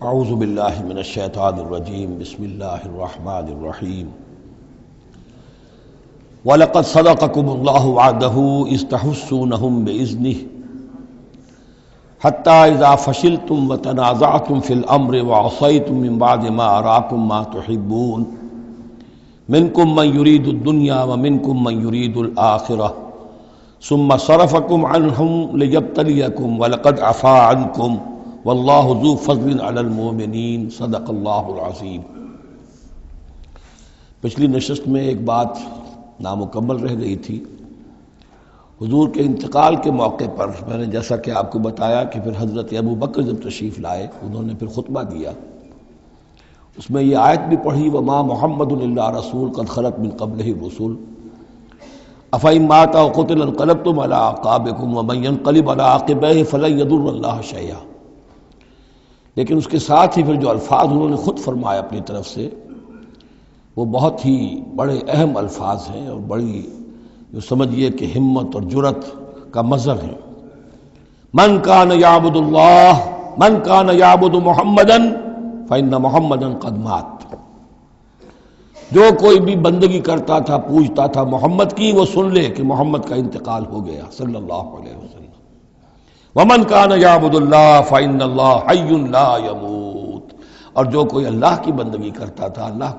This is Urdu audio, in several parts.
اعوذ باللہ من الشیطان الرجیم بسم اللہ الرحمن الرحیم وَلَقَدْ صَدَقَكُمُ اللَّهُ وَعْدَهُ إِذْ تَحُسُّونَهُم بِإِذْنِهِ حَتَّى إِذَا فَشِلْتُمْ وَتَنَازَعْتُمْ فِي الْأَمْرِ وَعَصَيْتُمْ مِنْ بَعْدِ مَا أَرَاكُمْ مَا تُحِبُّونَ مِنْكُمْ مَنْ يُرِيدُ الدُّنْيَا وَمِنْكُمْ مَنْ يُرِيدُ الْآخِرَةَ ثُمَّ صَرَفَكُمْ عَنْهُمْ لِيَبْتَلِيَكُمْ وَلَقَدْ عَفَا عَنْكُمْ وَاللَّهُ ذُو فَضْلٍ عَلَى الْمُؤْمِنِينَ صدق اللہ العظیم۔ پچھلی نشست میں ایک بات نامکمل رہ گئی تھی۔ حضور کے انتقال کے موقع پر میں نے جیسا کہ آپ کو بتایا کہ پھر حضرت ابو بکر جب تشریف لائے انہوں نے پھر خطبہ دیا، اس میں یہ آیت بھی پڑھی وَمَا مُحَمَّدٌ إِلَّا رَسُولٌ قَدْ خَلَتْ مِن قَبْلِهِ الرُّسُلُ أَفَإِن مَاتَ أَوْ قُتِلَ انقلبتم عَلَىٰ أَعْقَابِكُمْ وَمَن يَنقلب عَلَىٰ عَقِبَيْهِ فَلَن يَضُرَّ اللَّهَ شَيْئًا۔ لیکن اس کے ساتھ ہی پھر جو الفاظ انہوں نے خود فرمایا اپنی طرف سے وہ بہت ہی بڑے اہم الفاظ ہیں اور بڑی جو سمجھیے کہ ہمت اور جرت کا مظہر ہے۔ من کان یعبد اللہ من کان یعبد محمدا فإن محمدا قد مات۔ جو کوئی بھی بندگی کرتا تھا پوجتا تھا محمد کی، وہ سن لے کہ محمد کا انتقال ہو گیا صلی اللہ علیہ وسلم۔ ومن کان یعبد اللہ فإن اللہ حی لا یموت، اور جو کوئی اللہ کی بندگی کرتا تھا اللہ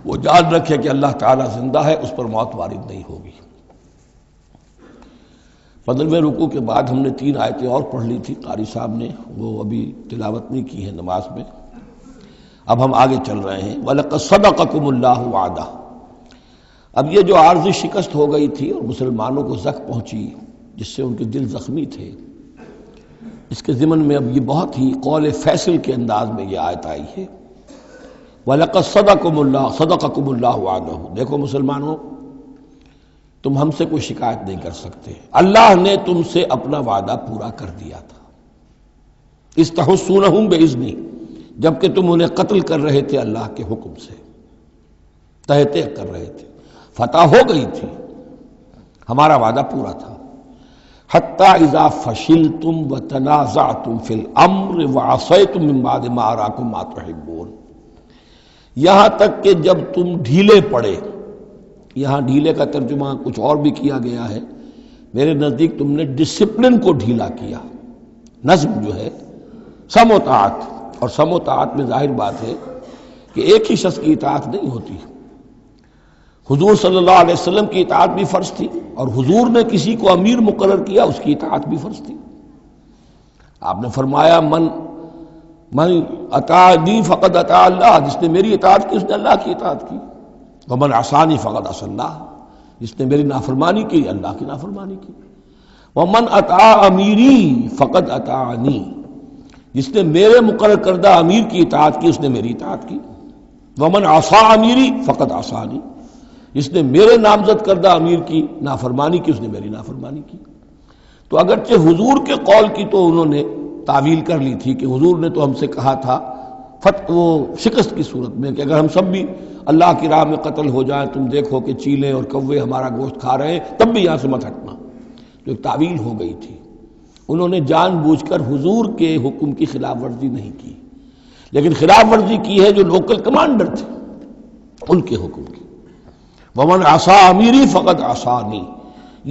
وہ یاد رکھے کہ اللہ تعالیٰ زندہ ہے، اس پر موت وارد نہیں ہوگی۔ 15ویں رکوع کے بعد ہم نے 3 آیتیں اور پڑھ لی تھی، قاری صاحب نے وہ ابھی تلاوت نہیں کی ہے نماز میں۔ اب ہم آگے چل رہے ہیں وَلَقَدْ صَدَقَكُمُ اللَّهُ وَعْدَهُ۔ اب یہ جو عارضی شکست ہو گئی تھی اور مسلمانوں کو زخم پہنچی جس سے ان کے دل زخمی تھے، اس کے ضمن میں اب یہ بہت ہی قول فیصل کے انداز میں یہ آیت آئی ہے وَلَقَدْ صَدَقَكُمُ اللَّهُ وَعْدَهُ۔ دیکھو مسلمانوں، تم ہم سے کوئی شکایت نہیں کر سکتے، اللہ نے تم سے اپنا وعدہ پورا کر دیا تھا۔ اِذْ تَحُسُّونَهُم بِإِذْنِهِ، جبکہ تم انہیں قتل کر رہے تھے اللہ کے حکم سے، تہتے کر رہے تھے، فتح ہو گئی تھی، ہمارا وعدہ پورا تھا۔ حَتَّى إِذَا فَشِلْتُمْ وَتَنَازَعْتُمْ فِي الْأَمْرِ وَعَصَيْتُمْ مِن بَعْدِ مَا أَرَاكُمْ مَا تُحِبُّونَ، یہاں تک کہ جب تم ڈھیلے پڑے، یہاں ڈھیلے کا ترجمہ کچھ اور بھی کیا گیا ہے، میرے نزدیک تم نے ڈسپلن کو ڈھیلا کیا۔ نظم جو ہے سم و طاعت، اور سم و طاعت میں ظاہر بات ہے کہ ایک ہی شخص کی اطاعت نہیں ہوتی۔ حضور صلی اللہ علیہ وسلم کی اطاعت بھی فرض تھی، اور حضور نے کسی کو امیر مقرر کیا اس کی اطاعت بھی فرض تھی۔ آپ نے فرمایا من اطاعنی فقد اطاع اللہ، جس نے میری اطاعت کی اس نے اللہ کی اطاعت کی۔ ومن عصانی فقد عصى اللہ، جس نے میری نافرمانی کی اللہ کی نافرمانی کی۔ ومن اطاع امیری فقد اطاعنی، جس نے میرے مقرر کردہ امیر کی اطاعت کی اس نے میری اطاعت کی۔ ومن عصى امیری فقد عصانی، جس نے میرے نامزد کردہ امیر کی نافرمانی کی اس نے میری نافرمانی کی۔ تو اگرچہ حضور کے قول کی تو انہوں نے تعویل کر لی تھی کہ حضور نے تو ہم سے کہا تھا وہ شکست کی صورت میں کہ اگر ہم سب بھی اللہ کی راہ میں قتل ہو جائیں، تم دیکھو کہ چیلے اور کوے ہمارا گوشت کھا رہے ہیں، تب بھی یہاں سے مت ہٹنا، جو ایک تعویل ہو گئی تھی۔ انہوں نے جان بوجھ کر حضور کے حکم کی خلاف ورزی نہیں کی، لیکن خلاف ورزی کی ہے جو لوکل کمانڈر تھے ان کے حکم کی۔ ومن عصى امیری فقد عصانی،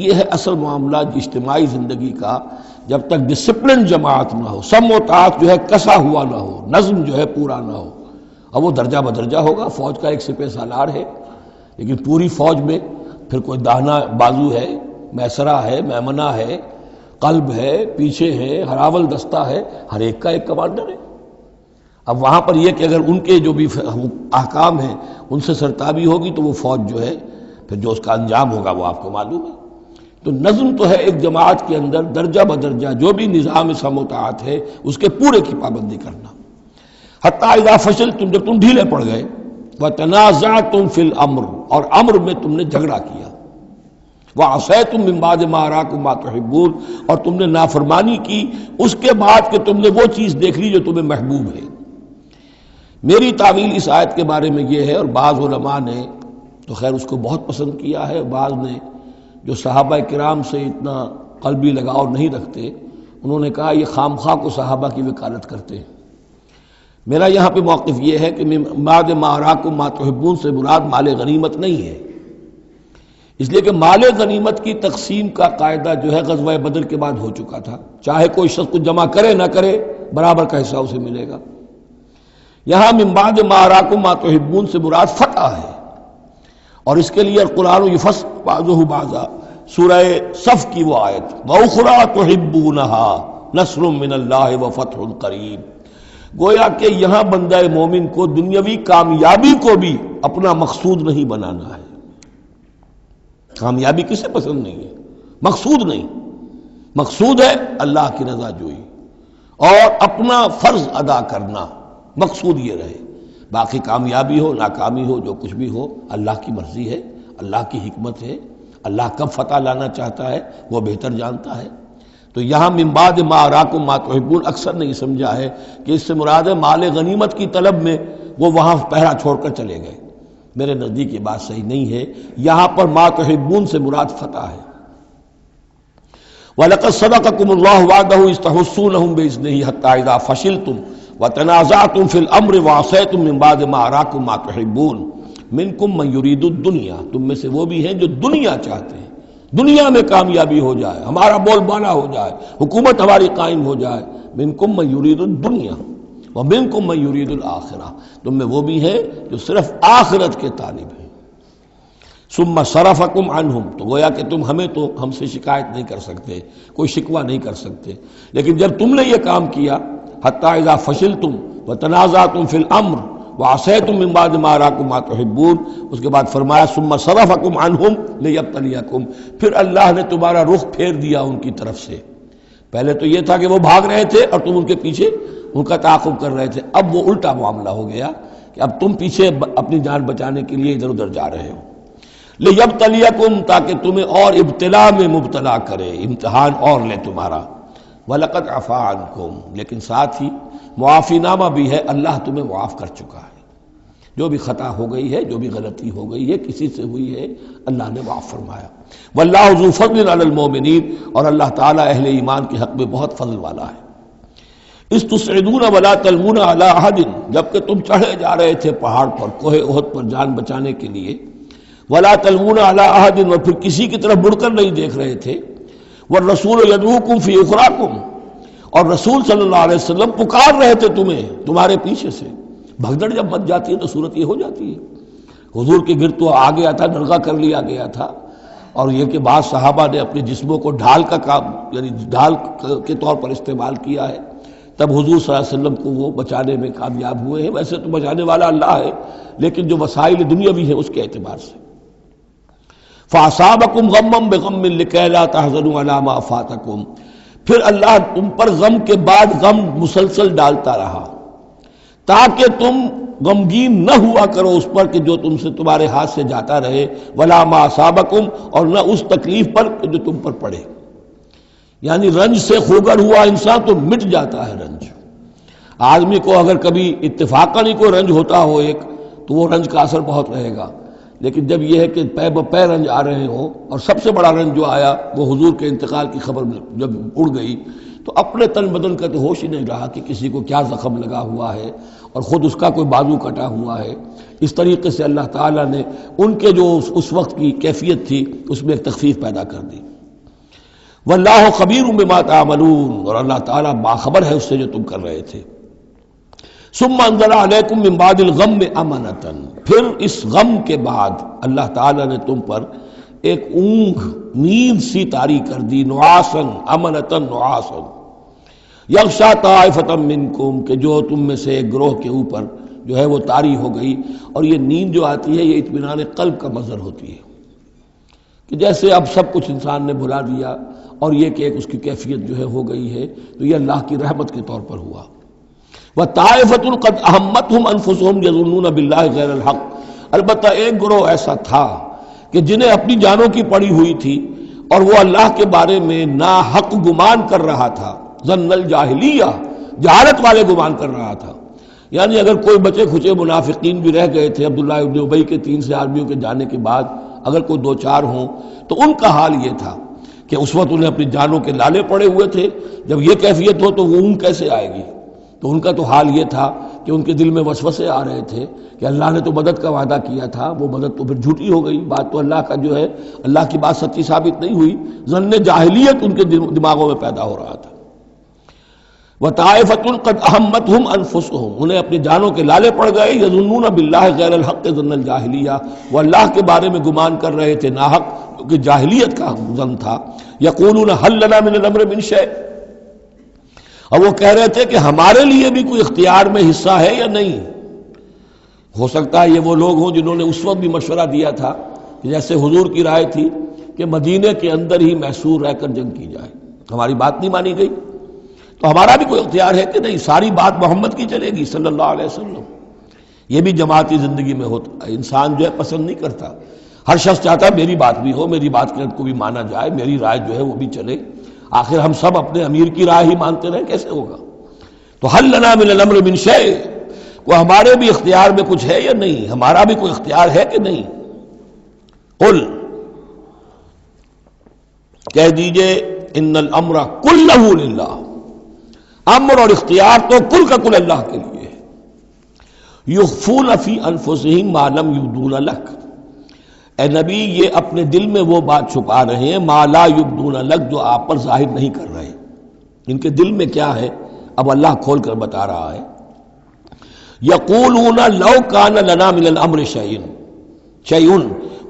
یہ ہے اصل معاملہ اجتماعی زندگی کا۔ جب تک ڈسپلن جماعت نہ ہو، سم و طاعت جو ہے کسا ہوا نہ ہو، نظم جو ہے پورا نہ ہو، اب وہ درجہ بدرجہ ہوگا۔ فوج کا ایک سپہ سالار ہے، لیکن پوری فوج میں پھر کوئی داہنا بازو ہے، میسرہ ہے، میمنہ ہے، قلب ہے، پیچھے ہے، ہراول دستہ ہے، ہر ایک کا ایک کمانڈر ہے۔ اب وہاں پر یہ کہ اگر ان کے جو بھی احکام ہیں ان سے سرتابی ہوگی تو وہ فوج جو ہے پھر جو اس کا انجام ہوگا وہ آپ کو معلوم ہے۔ تو نظم تو ہے ایک جماعت کے اندر درجہ بدرجہ جو بھی نظام سم و طاعت ہے اس کے پورے کی پابندی کرنا۔ حتیٰ اذا فشلتم، جب تم ڈھیلے پڑ گئے، وتنازعتم فی الامر، اور امر میں تم نے جھگڑا کیا، وعصیتم من بعد ما اراکم ما تحبون، اور تم نے نافرمانی کی اس کے بعد کہ تم نے وہ چیز دیکھ لی جو تمہیں محبوب ہے۔ میری تعویل اس آیت کے بارے میں یہ ہے، اور بعض علماء نے تو خیر اس کو بہت پسند کیا ہے، بعض نے جو صحابہ کرام سے اتنا قلبی لگاؤ نہیں رکھتے انہوں نے کہا یہ خام خواہ کو صحابہ کی وکالت کرتے ہیں، میرا یہاں پہ موقف یہ ہے کہ بعد ما اراکم ما تحبون سے مراد مال غنیمت نہیں ہے، اس لیے کہ مال غنیمت کی تقسیم کا قاعدہ جو ہے غزوہ بدر کے بعد ہو چکا تھا، چاہے کوئی شخص کو جمع کرے نہ کرے برابر کا حصہ اسے ملے گا۔ یہاں من بعد ما اراکم ما تحبون سے مراد فتح ہے، اور اس کے لیے قرآن یفصل بعضہ بعضا، سورہ صف کی وہ آیت وَأُخْرَىٰ تُحِبُّونَهَا نَصْرٌ مِّنَ اللَّهِ وَفَتْحٌ قَرِیب، گویا کہ یہاں بندہ مومن کو دنیاوی کامیابی کو بھی اپنا مقصود نہیں بنانا ہے۔ کامیابی کسے پسند نہیں ہے؟ مقصود نہیں، مقصود ہے اللہ کی رضا جوئی اور اپنا فرض ادا کرنا، مقصود یہ رہے، باقی کامیابی ہو ناکامی ہو جو کچھ بھی ہو اللہ کی مرضی ہے، اللہ کی حکمت ہے، اللہ کب فتح لانا چاہتا ہے وہ بہتر جانتا ہے۔ تو یہاں من بعد ما اراکم ما تحبون اکثر نہیں سمجھا ہے کہ اس سے مراد ہے مال غنیمت کی طلب میں وہ وہاں پہرا چھوڑ کر چلے گئے، میرے نزدیک یہ بات صحیح نہیں ہے۔ یہاں پر ما تحبون سے مراد فتح ہے۔ وَلَقَدْ صَدَقَكُمُ اللَّهُ وَعْدَهُ إِذْ تَحُسُّونَهُم بِإِذْنِهِ حَتَّىٰ إِذَا فَشِلْتُمْ وَتَنَازَعْتُمْ فِي الْأَمْرِ وَعَصَيْتُم مِّن بَعْدِ مَا أَرَاكُم مَّا تُحِبُّونَ مِنكُم مَّن يُرِيدُ الدُّنْيَا، تم میں سے وہ بھی ہیں جو دنیا چاہتے ہیں، دنیا میں کامیابی ہو جائے، ہمارا بول بالا ہو جائے، حکومت ہماری قائم ہو جائے۔ مِنكُم مَّن يُرِيدُ الدُّنْيَا وَمِنكُم مَّن يُرِيدُ الْآخِرَةَ، تم میں وہ بھی ہیں جو صرف آخرت کے طالب ہیں۔ ثم صرفکم عنہم، تو گویا کہ تم ہم سے شکایت نہیں کر سکتے، کوئی شکوہ نہیں کر سکتے، لیکن جب تم نے یہ کام کیا حتی اذا فشلتم وتنازعتم فی الامر وعصیتم من بعد ما اراکم ما تحبون، اس کے بعد فرمایا ثم صرفکم عنہم لیبتلیکم، پھر اللہ نے تمہارا رخ پھیر دیا ان کی طرف سے۔ پہلے تو یہ تھا کہ وہ بھاگ رہے تھے اور تم ان کے پیچھے ان کا تعاقب کر رہے تھے، اب وہ الٹا معاملہ ہو گیا کہ اب تم پیچھے اپنی جان بچانے کے لیے ادھر ادھر جا رہے ہو۔ لیبتلیکم، تاکہ تمہیں اور ابتلا میں مبتلا کرے، امتحان اور لے تمہارا۔ وَلَقَدْ عَفَا عَنْكُمْ، لیکن ساتھ ہی معافی نامہ بھی ہے، اللہ تمہیں معاف کر چکا ہے، جو بھی خطا ہو گئی ہے، جو بھی غلطی ہو گئی ہے، کسی سے ہوئی ہے، اللہ نے معاف فرمایا۔ وَاللَّهُ ذُو فَضْلٍ عَلَى الْمُؤْمِنِينَ، اور اللہ تعالیٰ اہل ایمان کے حق میں بہت فضل والا ہے۔ اِذْ تُصْعِدُونَ وَلَا تَلْوُونَ عَلَىٰ أَحَدٍ، جبکہ تم چڑھے جا رہے تھے پہاڑ پر، کوہ احد پر جان بچانے کے لیے، وَلَا تَلْوُونَ عَلَىٰ أَحَدٍ، اور پھر کسی کی طرف مڑ کر نہیں دیکھ رہے تھے، وَالرَّسُولُ يَدْعُوكُمْ فِي أُخْرَاكُمْ، اور رسول صلی اللہ علیہ وسلم پکار رہے تھے تمہیں تمہارے پیچھے سے۔ بھگدڑ جب مچ جاتی ہے تو صورت یہ ہو جاتی ہے۔ حضور کے گرد تو آ گیا تھا، نرغہ کر لیا گیا تھا، اور یہ کہ بعض صحابہ نے اپنے جسموں کو ڈھال کا کام، یعنی ڈھال کے طور پر استعمال کیا ہے، تب حضور صلی اللہ علیہ وسلم کو وہ بچانے میں کامیاب ہوئے ہیں۔ ویسے تو بچانے والا اللہ ہے، لیکن جو وسائل دنیاوی ہیں اس کے اعتبار سے۔ فَأَصَابَكُمْ غَمًّا بِغَمٍّ لِكَيْ لَا تَحْزَنُوا عَلَىٰ مَا فَاتَكُمْ، پھر اللہ تم پر غم کے بعد غم مسلسل ڈالتا رہا، تاکہ تم غمگین نہ ہوا کرو اس پر کہ جو تم سے تمہارے ہاتھ سے جاتا رہے، وَلَا مَا أَصَابَكُمْ، اور نہ اس تکلیف پر جو تم پر پڑے۔ یعنی رنج سے خوگر ہوا انسان تو مٹ جاتا ہے رنج۔ آدمی کو اگر کبھی اتفاقاً ہی کوئی رنج ہوتا ہو ایک، تو وہ رنج کا اثر بہت رہے گا، لیکن جب یہ ہے کہ پے بپے رنج آ رہے ہوں، اور سب سے بڑا رنج جو آیا وہ حضور کے انتقال کی خبر جب اڑ گئی، تو اپنے تن بدن کا تو ہوش ہی نہیں رہا کہ کسی کو کیا زخم لگا ہوا ہے اور خود اس کا کوئی بازو کٹا ہوا ہے۔ اس طریقے سے اللہ تعالیٰ نے ان کے جو اس وقت کی کیفیت تھی اس میں ایک تخفیف پیدا کر دی۔ واللہ خبیر بما تعملون، اور اللہ تعالیٰ باخبر ہے اس سے جو تم کر رہے تھے۔ ثم انزل علیکم من بعد الغم امنۃ، پھر اس غم کے بعد اللہ تعالیٰ نے تم پر ایک اونگ، نیند سی طاری کر دی، نعاسن امنۃ نعاسن یغشا طائفۃ منکم، کہ جو تم میں سے ایک گروہ کے اوپر جو ہے وہ طاری ہو گئی۔ اور یہ نیند جو آتی ہے یہ اطمینان قلب کا مظہر ہوتی ہے، کہ جیسے اب سب کچھ انسان نے بھلا دیا اور یہ کہ ایک اس کی کیفیت جو ہے ہو گئی ہے، تو یہ اللہ کی رحمت کے طور پر ہوا۔ وَطَائِفَةٌ قَدْ أَهَمَّتْهُمْ أَنفُسُهُمْ يَظُنُّونَ بِاللَّهِ غَيْرَ الْحَقِّ، البتہ ایک گروہ ایسا تھا کہ جنہیں اپنی جانوں کی پڑی ہوئی تھی اور وہ اللہ کے بارے میں ناحق گمان کر رہا تھا، ظن الجاہلیہ، جہالت والے گمان کر رہا تھا۔ یعنی اگر کوئی بچے کھچے منافقین بھی رہ گئے تھے عبداللہ ابن ابی کے 3 سے آدمیوں کے جانے کے بعد، اگر کوئی 2-4 ہوں تو ان کا حال یہ تھا کہ اس وقت انہیں اپنی جانوں کے لالے پڑے ہوئے تھے، جب یہ کیفیت ہو تو وہ اون کیسے آئے گی؟ تو ان کا تو حال یہ تھا کہ ان کے دل میں وسوسے آ رہے تھے کہ اللہ نے تو مدد کا وعدہ کیا تھا، وہ مدد تو پھر جھوٹی ہو گئی، بات تو اللہ کا جو ہے اللہ کی بات سچی ثابت نہیں ہوئی، ظن جاہلیت ان کے دماغوں میں پیدا ہو رہا تھا۔ وَطَائِفَةٌ قَدْ أَهَمَّتْهُمْ أَنفُسُهُمْ، انہیں اپنی جانوں کے لالے پڑ گئے، يَظُنُّونَ بِاللَّهِ غَيْرَ الْحَقِّ ظَنَّ الْجَاهِلِيَّةِ، وہ اللہ کے بارے میں گمان کر رہے تھے ناحق، کیونکہ جاہلیت کا ظن تھا۔ يَقُولُونَ هَلْ لَنَا مِنَ الْأَمْرِ مِنْ شَيْءٍ، اور وہ کہہ رہے تھے کہ ہمارے لیے بھی کوئی اختیار میں حصہ ہے یا نہیں۔ ہو سکتا ہے یہ وہ لوگ ہوں جنہوں نے اس وقت بھی مشورہ دیا تھا کہ جیسے حضور کی رائے تھی کہ مدینے کے اندر ہی محصور رہ کر جنگ کی جائے، ہماری بات نہیں مانی گئی تو ہمارا بھی کوئی اختیار ہے کہ نہیں، ساری بات محمد کی چلے گی صلی اللہ علیہ وسلم۔ یہ بھی جماعتی زندگی میں ہوتا ہے، انسان جو ہے پسند نہیں کرتا، ہر شخص چاہتا ہے میری بات بھی ہو، میری بات کو بھی مانا جائے، میری رائے جو ہے وہ بھی چلے، آخر ہم سب اپنے امیر کی رائے ہی مانتے رہیں، کیسے ہوگا؟ تو حل لنا من الامر من شیء، وہ ہمارے بھی اختیار میں کچھ ہے یا نہیں، ہمارا بھی کوئی اختیار ہے کہ نہیں؟ قل، کہہ دیجئے ان الامر کلہ للہ، امر اور اختیار تو کل کا کل اللہ کے لیے ہے۔ یخفون فی انفسہم ما لم یبدون لک، اے نبی یہ اپنے دل میں وہ بات چھپا رہے ہیں ما لا یبدون لک، جو آپ پر ظاہر نہیں کر رہے، ان کے دل میں کیا ہے اب اللہ کھول کر بتا رہا ہے۔ یقولون لو کان لنا من الامر شیء،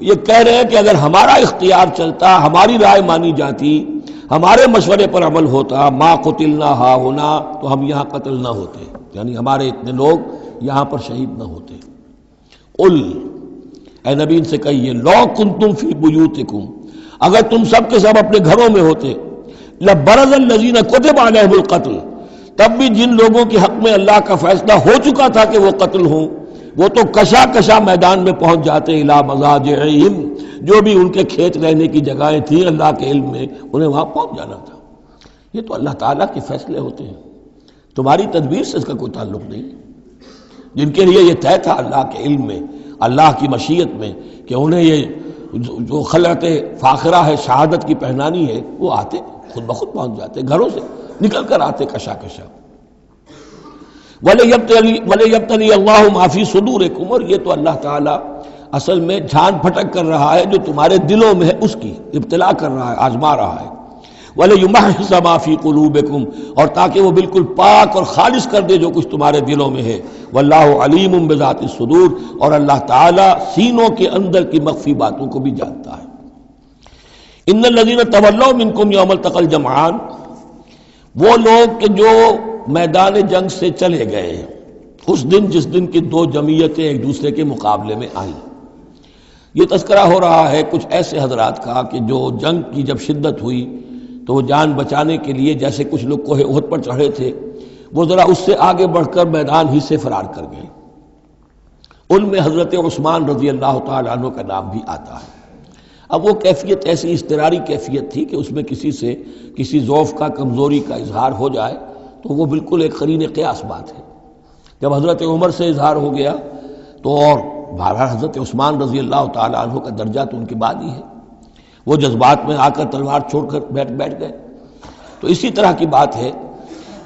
یہ کہہ رہے ہیں کہ اگر ہمارا اختیار چلتا، ہماری رائے مانی جاتی، ہمارے مشورے پر عمل ہوتا، ما قتلنا ہاہنا، تو ہم یہاں قتل نہ ہوتے، یعنی ہمارے اتنے لوگ یہاں پر شہید نہ ہوتے۔ قل، اے نبی ان سے کہیے لو کنتم فی بیوتکم، اگر تم سب کے سب اپنے گھروں میں ہوتے، لبرز الذین کتب علیہم القتل، تب بھی جن لوگوں کے حق میں اللہ کا فیصلہ ہو چکا تھا کہ وہ قتل ہوں، وہ تو کشا کشا میدان میں پہنچ جاتے، الی مضاجعہم، جو بھی ان کے کھیت رہنے کی جگہیں تھیں اللہ کے علم میں، انہیں وہاں پہنچ جانا تھا۔ یہ تو اللہ تعالیٰ کے فیصلے ہوتے ہیں، تمہاری تدبیر سے اس کا کوئی تعلق نہیں۔ جن کے لیے یہ طے تھا اللہ کے علم میں، اللہ کی مشیت میں کہ انہیں یہ جو خلعت فاخرہ ہے، شہادت کی پہنانی ہے، وہ آتے خود بخود پہنچ جاتے، گھروں سے نکل کر آتے کشا کشا۔ وَلَيَبْتَلِيَ اللَّهُ مَا فِي صُدُورِكُمْ، اور یہ تو اللہ تعالیٰ اصل میں جھان پھٹک کر رہا ہے جو تمہارے دلوں میں ہے، اس کی ابتلا کر رہا ہے، آزما رہا ہے۔ وَلَيُمَحِّصَ مَا فِي قُلُوبِكُمْ، اور تاکہ وہ بالکل پاک اور خالص کر دے جو کچھ تمہارے دلوں میں ہے۔ وَاللَّهُ عَلِيمٌ بِذَاتِ الصُّدُورِ، اور اللہ تعالیٰ سینوں کے اندر کی مخفی باتوں کو بھی جانتا ہے۔ إِنَّ الَّذِينَ تَوَلَّوْا مِنكُمْ يَوْمَ الْتَقَى الْجَمْعَانِ، وہ لوگ کہ جو میدان جنگ سے چلے گئے اس دن جس دن کی دو جمعیتیں ایک دوسرے کے مقابلے میں آئیں۔ یہ تذکرہ ہو رہا ہے کچھ ایسے حضرات کا کہ جو جنگ کی جب شدت ہوئی تو وہ جان بچانے کے لیے جیسے کچھ لوگ کوہ احد پر چڑھے تھے، وہ ذرا اس سے آگے بڑھ کر میدان ہی سے فرار کر گئے۔ ان میں حضرت عثمان رضی اللہ تعالیٰ عنہ کا نام بھی آتا ہے۔ اب وہ کیفیت ایسی اضطراری کیفیت تھی کہ اس میں کسی سے کسی ضعف کا، کمزوری کا اظہار ہو جائے تو وہ بالکل ایک قرین قیاس بات ہے۔ جب حضرت عمر سے اظہار ہو گیا تو اور بہرحال حضرت عثمان رضی اللہ تعالیٰ عنہ کا درجہ تو ان کے بعد ہی ہے، وہ جذبات میں آ کر تلوار چھوڑ کر بیٹھ گئے۔ تو اسی طرح کی بات ہے،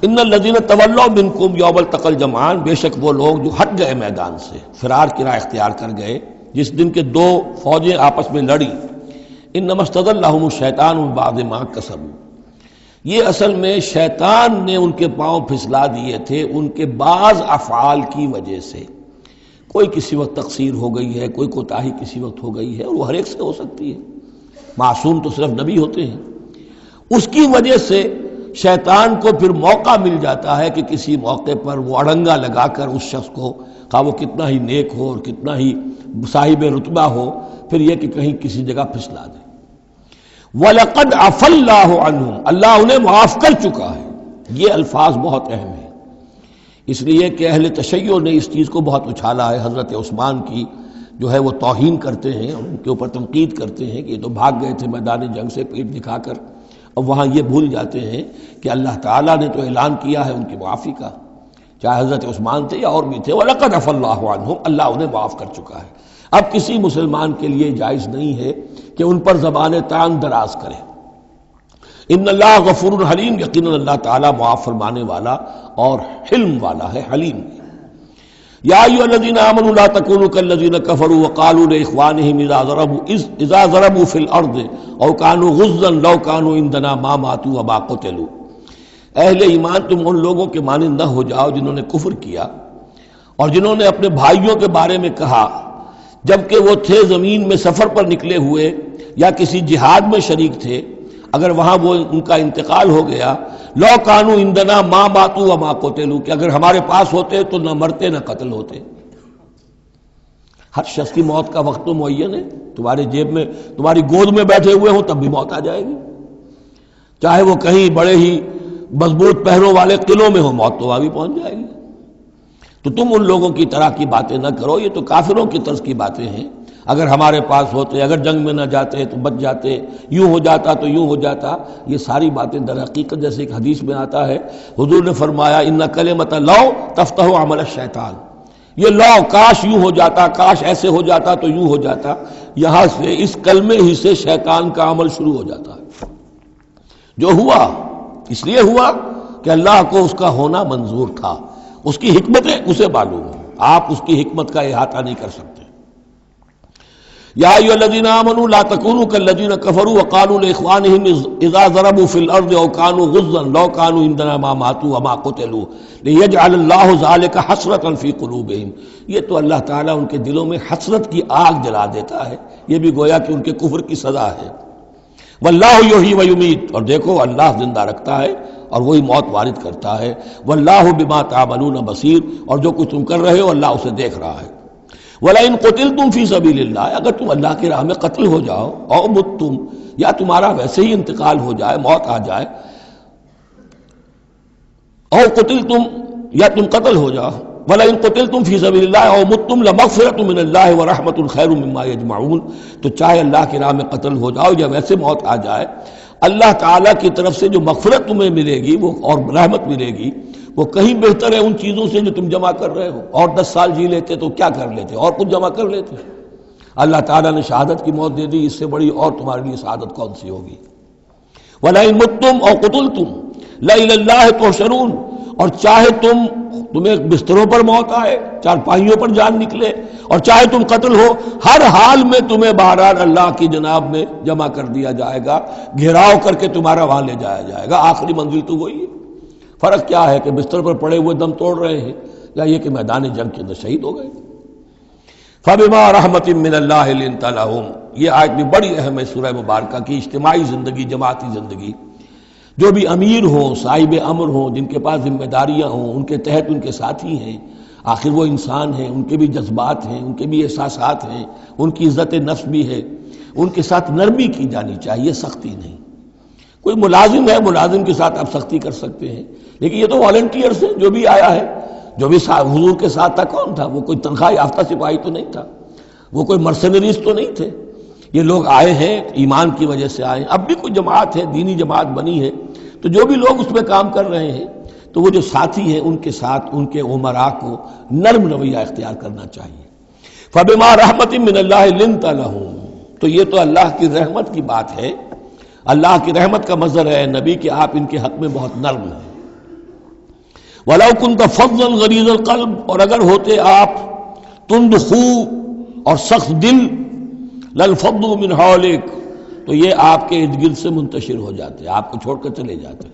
ان الذین تولوا منکم یوم التقى الجمعان، بے شک وہ لوگ جو ہٹ گئے میدان سے، فرار کی راہ اختیار کر گئے جس دن کے دو فوجیں آپس میں لڑی۔ انما استزلهم الشیطان بعد ما کسبوا، یہ اصل میں شیطان نے ان کے پاؤں پھسلا دیے تھے ان کے بعض افعال کی وجہ سے۔ کوئی کسی وقت تقصیر ہو گئی ہے، کوئی کوتاہی کسی وقت ہو گئی ہے، اور وہ ہر ایک سے ہو سکتی ہے، معصوم تو صرف نبی ہوتے ہیں۔ اس کی وجہ سے شیطان کو پھر موقع مل جاتا ہے کہ کسی موقع پر وہ اڑنگا لگا کر اس شخص کو، خواہ وہ کتنا ہی نیک ہو اور کتنا ہی صاحب رتبہ ہو، پھر یہ کہ کہیں کسی جگہ پھسلا دے۔ وَلَقَدْ عَفَا اللَّهُ عَنْهُمْ، اللہ انہیں معاف کر چکا ہے۔ یہ الفاظ بہت اہم ہیں، اس لیے کہ اہل تشیع نے اس چیز کو بہت اچھالا ہے۔ حضرت عثمان کی جو ہے وہ توہین کرتے ہیں، ان کے اوپر تنقید کرتے ہیں کہ یہ تو بھاگ گئے تھے میدان جنگ سے پیٹ دکھا کر، اور وہاں یہ بھول جاتے ہیں کہ اللہ تعالیٰ نے تو اعلان کیا ہے ان کی معافی کا، چاہے حضرت عثمان تھے یا اور بھی تھے۔ وَلَقَدْ عَفَا اللَّهُ عَنْهُمْ، اللہ انہیں معاف کر چکا ہے۔ اب کسی مسلمان کے لیے جائز نہیں ہے کہ ان پر زبان طعن دراز کرے۔ ان اللہ غفور حلیم، یقیناً اللہ تعالیٰ معاف فرمانے والا اور حلم والا ہے، حلیم ہے۔ یا ایھا الذین آمنوا لا تکونوا کالذین کفروا وقالوا لاخوانہم اذا ضربوا فی الارض او کانوا غزا لو کانوا عندنا ما ماتوا وما قتلوا، اہل ایمان تم ان لوگوں کے مانند نہ ہو جاؤ جنہوں نے کفر کیا اور جنہوں نے اپنے بھائیوں کے بارے میں کہا جبکہ وہ تھے زمین میں سفر پر نکلے ہوئے یا کسی جہاد میں شریک تھے، اگر وہاں وہ ان کا انتقال ہو گیا، لو کانوا عندنا ما ماتوا وما قتلوا، کہ اگر ہمارے پاس ہوتے تو نہ مرتے نہ قتل ہوتے۔ ہر شخص کی موت کا وقت تو معین ہے، تمہارے جیب میں تمہاری گود میں بیٹھے ہوئے ہوں تب بھی موت آ جائے گی، چاہے وہ کہیں بڑے ہی مضبوط پہروں والے قلعوں میں ہو، موت تو وہاں بھی پہنچ جائے گی۔ تو تم ان لوگوں کی طرح کی باتیں نہ کرو، یہ تو کافروں کی طرز کی باتیں ہیں، اگر ہمارے پاس ہوتے، اگر جنگ میں نہ جاتے تو بچ جاتے، یوں ہو جاتا تو یوں ہو جاتا، یہ ساری باتیں در حقیقت جیسے ایک حدیث میں آتا ہے، حضور نے فرمایا ان کلمۃ لو تفتح عمل الشیطان، یہ لو کاش یوں ہو جاتا، کاش ایسے ہو جاتا تو یوں ہو جاتا، یہاں سے اس کلمے ہی سے شیطان کا عمل شروع ہو جاتا ہے۔ جو ہوا اس لیے ہوا کہ اللہ کو اس کا ہونا منظور تھا، اس کی حکمتیں اسے معلوم ہیں، آپ اس کی حکمت کا احاطہ نہیں کر سکتے۔ یا ایھا الذین آمنوا لا تکونوا کالذین کفروا وقالوا لاخوانہم اذا ضربوا فی الارض او کانوا غزا لو کانوا عندنا ما ماتوا وما قتلوا لیجعل اللہ ذلک حسرۃ فی قلوبہم، یہ تو اللہ تعالیٰ ان کے دلوں میں حسرت کی آگ جلا دیتا ہے، یہ بھی گویا کہ ان کے کفر کی سزا ہے۔ واللہ یحیی و یمیت، اور دیکھو اللہ زندہ رکھتا ہے اور وہی موت وارد کرتا ہے۔ واللہ بما تعملون بصیر، اور جو کچھ تم کر رہے ہو اللہ اسے دیکھ رہا ہے۔ وَلَئِن قُتِلْتُمْ فِي سَبِيلِ اللَّهِ، اگر تم اللہ کی راہ میں قتل ہو جاؤ، او متم، یا تمہارا ویسے ہی انتقال ہو جائے، موت آ جائے، او قتلتم، یا تم قتل ہو جاؤ، وَلَئِن قُتِلْتُمْ فِي سَبِيلِ اللَّهِ او متم لَمَغْفِرَةٌ مِّنَ اللَّهِ وَرَحْمَةٌ خَيْرٌ مِّمَّا يَجْمَعُونَ، تو چاہے اللہ کی راہ میں قتل ہو جاؤ یا ویسے موت آ جائے، اللہ تعالیٰ کی طرف سے جو مغفرت تمہیں ملے گی وہ اور رحمت ملے گی وہ کہیں بہتر ہے ان چیزوں سے جو تم جمع کر رہے ہو۔ اور 10 سال جی لیتے تو کیا کر لیتے، اور کچھ جمع کر لیتے۔ اللہ تعالیٰ نے شہادت کی موت دے دی، اس سے بڑی اور تمہارے لیے سعادت کون سی ہوگی۔ وَلَئِن مُتُّمْ أَوْ قُتِلْتُمْ لَإِلَى اللَّهِ تُحْشَرُونَ، اور چاہے تمہیں بستروں پر موت آئے، چارپائیوں پر جان نکلے، اور چاہے تم قتل ہو، ہر حال میں تمہیں بہرحال اللہ کی جناب میں جمع کر دیا جائے گا، گھیراؤ کر کے تمہارا وہاں لے جایا جائے گا، آخری منزل تو وہی ہے۔ فرق کیا ہے کہ بستر پر پڑے ہوئے دم توڑ رہے ہیں یا یہ کہ میدان جنگ کے اندر شہید ہو گئے۔ فَبِمَا رَحْمَةٍ مِّنَ اللَّهِ لِنتَ لَهُمْ، یہ آیت بھی بڑی اہم ہے سورہ مبارکہ کی۔ اجتماعی زندگی، جماعتی زندگی، جو بھی امیر ہوں، صاحب امر ہوں، جن کے پاس ذمہ داریاں ہوں، ان کے تحت ان کے ساتھی ہیں، آخر وہ انسان ہیں، ان کے بھی جذبات ہیں، ان کے بھی احساسات ہیں، ان کی عزت نفس بھی ہے، ان کے ساتھ نرمی کی جانی چاہیے، سختی نہیں۔ کوئی ملازم ہے، ملازم کے ساتھ آپ سختی کر سکتے ہیں، لیکن یہ تو والنٹیئرز ہیں، جو بھی آیا ہے، جو بھی حضور کے ساتھ تھا کون تھا؟ وہ کوئی تنخواہ یافتہ سپاہی تو نہیں تھا، وہ کوئی مرسنریز تو نہیں تھے، یہ لوگ آئے ہیں ایمان کی وجہ سے آئے ہیں۔ اب بھی کوئی جماعت ہے، دینی جماعت بنی ہے، تو جو بھی لوگ اس میں کام کر رہے ہیں تو وہ جو ساتھی ہیں ان کے ساتھ ان کے امراء کو نرم رویہ اختیار کرنا چاہیے۔ فَبِمَا رَحْمَةٍ مِّنَ اللَّهِ لِنتَ لَهُمْ، تو یہ تو اللہ کی رحمت کی بات ہے، اللہ کی رحمت کا مظہر ہے نبی کہ آپ ان کے حق میں بہت نرم ہیں۔ وَلَوْ كُنْتَ فَظًّا غَلِيظَ الْقَلْبِ، اور اگر ہوتے آپ تند خو اور سخت دل، لَانفَضُّوا مِنْ حَوْلِكَ، تو یہ آپ کے ارد گرد سے منتشر ہو جاتے، آپ کو چھوڑ کر چلے جاتے۔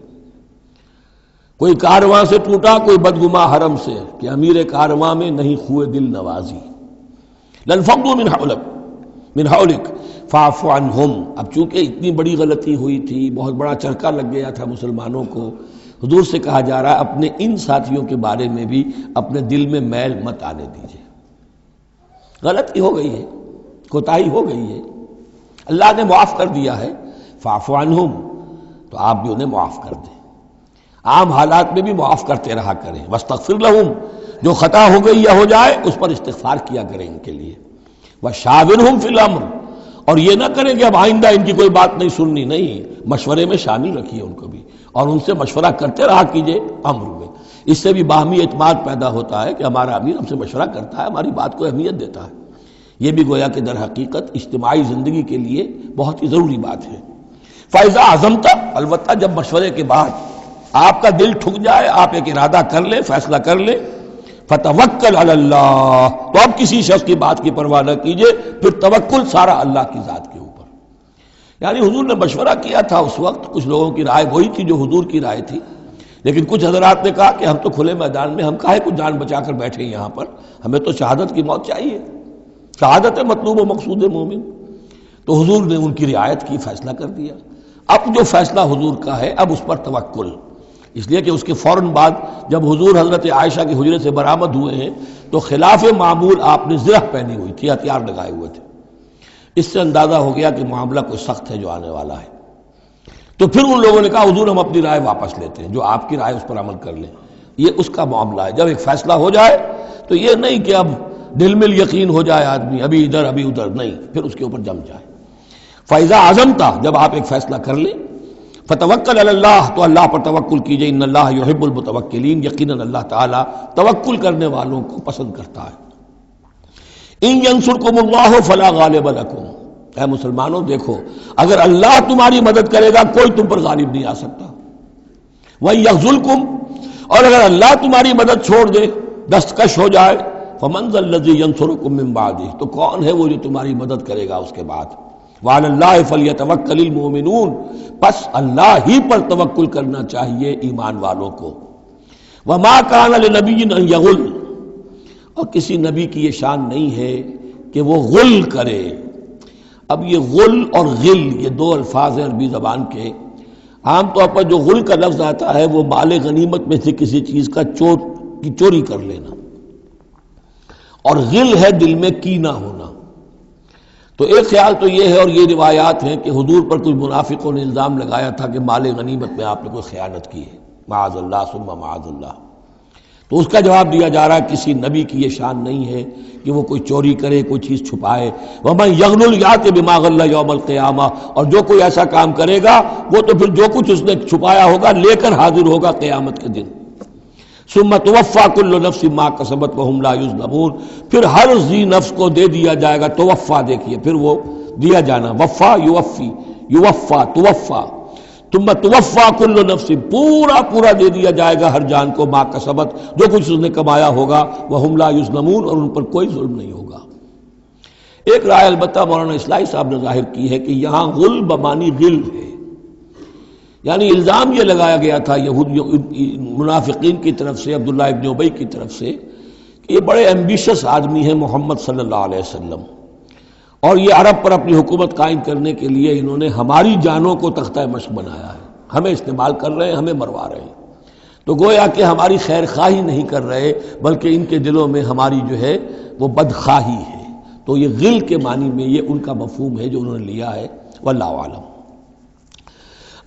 کوئی کارواں سے ٹوٹا، کوئی بدگماں حرم سے، کہ امیر کارواں میں نہیں خوئے دل نوازی۔ لَانفَضُّوا مِنْ حَوْلِكَ فَاعْفُ عَنْهُمْ، اب چونکہ اتنی بڑی غلطی ہوئی تھی، بہت بڑا چرکا لگ گیا تھا مسلمانوں کو، حضور سے کہا جا رہا ہے اپنے ان ساتھیوں کے بارے میں بھی اپنے دل میں میل مت آنے دیجیے۔ غلطی ہو گئی ہے، کوتاہی ہو گئی ہے، اللہ نے معاف کر دیا ہے، فَاعْفُ عَنْهُمْ، تو آپ بھی انہیں معاف کر دیں، عام حالات میں بھی معاف کرتے رہا کریں۔ وَاسْتَغْفِرْ لَهُمْ، جو خطا ہو گئی یا ہو جائے اس پر استغفار کیا کریں ان کے لیے۔ وَشَاوِرْهُمْ فِي الْأَمْرِ، اور یہ نہ کریں کہ اب آئندہ ان کی کوئی بات نہیں سننی، نہیں، مشورے میں شامل رکھیے ان کو بھی، اور ان سے مشورہ کرتے رہا کیجئے امر میں۔ اس سے بھی باہمی اعتماد پیدا ہوتا ہے کہ ہمارا امیر ہم سے مشورہ کرتا ہے، ہماری بات کو اہمیت دیتا ہے۔ یہ بھی گویا کہ در حقیقت اجتماعی زندگی کے لیے بہت ہی ضروری بات ہے۔ فَإِذَا عَزَمْتَ، البتہ جب مشورے کے بعد آپ کا دل ٹھک جائے، آپ ایک ارادہ کر لیں، فیصلہ کر لیں، فتوکل علی اللہ، تو اب کسی شخص کی بات کی پرواہ نہ کیجیے، پھر توکل سارا اللہ کی ذات کے اوپر۔ یعنی حضور نے مشورہ کیا تھا اس وقت، کچھ لوگوں کی رائے وہی تھی جو حضور کی رائے تھی، لیکن کچھ حضرات نے کہا کہ ہم تو کھلے میدان میں، ہم کاہے کو جان بچا کر بیٹھے ہیں یہاں پر، ہمیں تو شہادت کی موت چاہیے، شہادت مطلوب و مقصود مومن۔ تو حضور نے ان کی رعایت کی، فیصلہ کر دیا۔ اب جو فیصلہ حضور کا ہے اب اس پر توکل، اس لیے کہ اس کے فوراً بعد جب حضور حضرت عائشہ کے حجرے سے برآمد ہوئے ہیں تو خلاف معمول آپ نے زرہ پہنی ہوئی تھی، ہتھیار لگائے ہوئے تھے، اس سے اندازہ ہو گیا کہ معاملہ کوئی سخت ہے جو آنے والا ہے۔ تو پھر ان لوگوں نے کہا حضور ہم اپنی رائے واپس لیتے ہیں، جو آپ کی رائے اس پر عمل کر لیں، یہ اس کا معاملہ ہے۔ جب ایک فیصلہ ہو جائے تو یہ نہیں کہ اب دل میں یقین ہو جائے آدمی ابھی ادھر ابھی ادھر، نہیں، پھر اس کے اوپر جم جائے۔ فَإِذَا عَزَمْتَ، جب آپ ایک فیصلہ کر لیں، فَتَوَكَّلْ عَلَى اللَّهِ، تو اللہ پر توکل کیجئے، ان اللہ یحب المتوکلین، یقیناً اللہ تعالیٰ توکل کرنے والوں کو پسند کرتا ہے۔ ان ینصرکم اللہ فلا غالب لکم، اے مسلمانوں دیکھو، اگر اللہ تمہاری مدد کرے گا کوئی تم پر غالب نہیں آ سکتا۔ وَإِن یخذلکم، اور اگر اللہ تمہاری مدد چھوڑ دے، دستکش ہو جائے، فَمَن ذَا الَّذِي يَنصُرُكُم مِّن بَعْدِهِ، تو کون ہے وہ جو تمہاری مدد کرے گا اس کے بعد۔ وَعَلَى اللَّهِ فَلْيَتَوَكَّلِ الْمُؤْمِنُونَ، پس اللہ ہی پر توکل کرنا چاہیے ایمان والوں کو۔ وَمَا كَانَ لِنَبِيٍّ أَن يَغُلَّ، اور کسی نبی کی یہ شان نہیں ہے کہ وہ غل کرے۔ اب یہ غل اور غل یہ دو الفاظ ہیں عربی زبان کے، عام طور پر جو غل کا لفظ آتا ہے وہ مال غنیمت میں سے کسی چیز کا چوری کر لینا، اور غل ہے دل میں کینہ ہونا۔ تو ایک خیال تو یہ ہے، اور یہ روایات ہیں کہ حضور پر کچھ منافقوں نے الزام لگایا تھا کہ مال غنیمت میں آپ نے کوئی خیانت کی ہے، معاذ اللہ ثم معاذ اللہ۔ تو اس کا جواب دیا جا رہا ہے کسی نبی کی یہ شان نہیں ہے کہ وہ کوئی چوری کرے، کوئی چیز چھپائے۔ وَمَن يَغْلُلْ يَأْتِ بِمَا غَلَّ يَوْمَ الْقِيَامَةِ، اور جو کوئی ایسا کام کرے گا وہ تو پھر جو کچھ اس نے چھپایا ہوگا لے کر حاضر ہوگا قیامت کے دن۔ ثُمَّ تُوَفَّىٰ كُلُّ نَفْسٍ مَّا كَسَبَتْ وَهُمْ لَا يُظْلَمُونَ، پھر ہر ذی نفس کو دے دیا جائے گا، توفا دیکھیے پھر وہ دیا جانا، وفا یوفی، یوفا توفا، ثم توفا کل نفس، پورا دے دیا جائے گا ہر جان کو، ما کسبت، جو کچھ اس نے کمایا ہوگا، وہم لا یظلمون، اور ان پر کوئی ظلم نہیں ہوگا۔ ایک رائے البتہ مولانا اصلاحی صاحب نے ظاہر کی ہے کہ یہاں غل بمانی غل ہے، یعنی الزام یہ لگایا گیا تھا منافقین کی طرف سے، عبداللہ ابن ابی کی طرف سے، کہ یہ بڑے ایمبیشس آدمی ہیں محمد صلی اللہ علیہ وسلم، اور یہ عرب پر اپنی حکومت قائم کرنے کے لیے انہوں نے ہماری جانوں کو تختہ مشق بنایا ہے، ہمیں استعمال کر رہے ہیں، ہمیں مروا رہے ہیں۔ تو گویا کہ ہماری خیر خواہی نہیں کر رہے بلکہ ان کے دلوں میں ہماری جو ہے وہ بدخواہی ہے۔ تو یہ غل کے معنی میں یہ ان کا مفہوم ہے جو انہوں نے لیا ہے، واللہ اعلم۔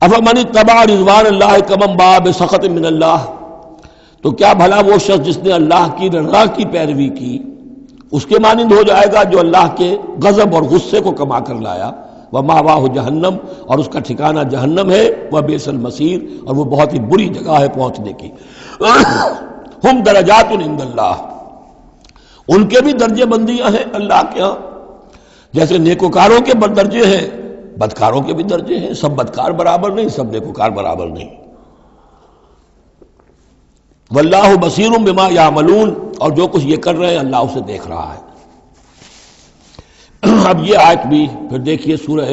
افمن اتبع رضوان اللہ کمن باء بسخط من اللہ، تو کیا بھلا وہ شخص جس نے اللہ کی رضا کی پیروی کی اس کے مانند ہو جائے گا جو اللہ کے غضب اور غصے کو کما کر لایا۔ ومأواہ جہنم، اور اس کا ٹھکانہ جہنم ہے، وبئس المصیر، اور وہ بہت ہی بری جگہ ہے پہنچنے کی۔ ہم درجات عند اللہ، ان کے بھی درجے بندیاں ہیں اللہ کے ہاں، جیسے نیکوکاروں کے درجے ہیں بدکاروں کے بھی درجے ہیں، سب بدکار برابر نہیں، سب نیکوکار برابر نہیں۔ واللہ بصیر بما یعملون، اور جو کچھ یہ کر رہے ہیں اللہ اسے دیکھ رہا ہے۔ اب یہ آیت بھی پھر دیکھیے، سورہ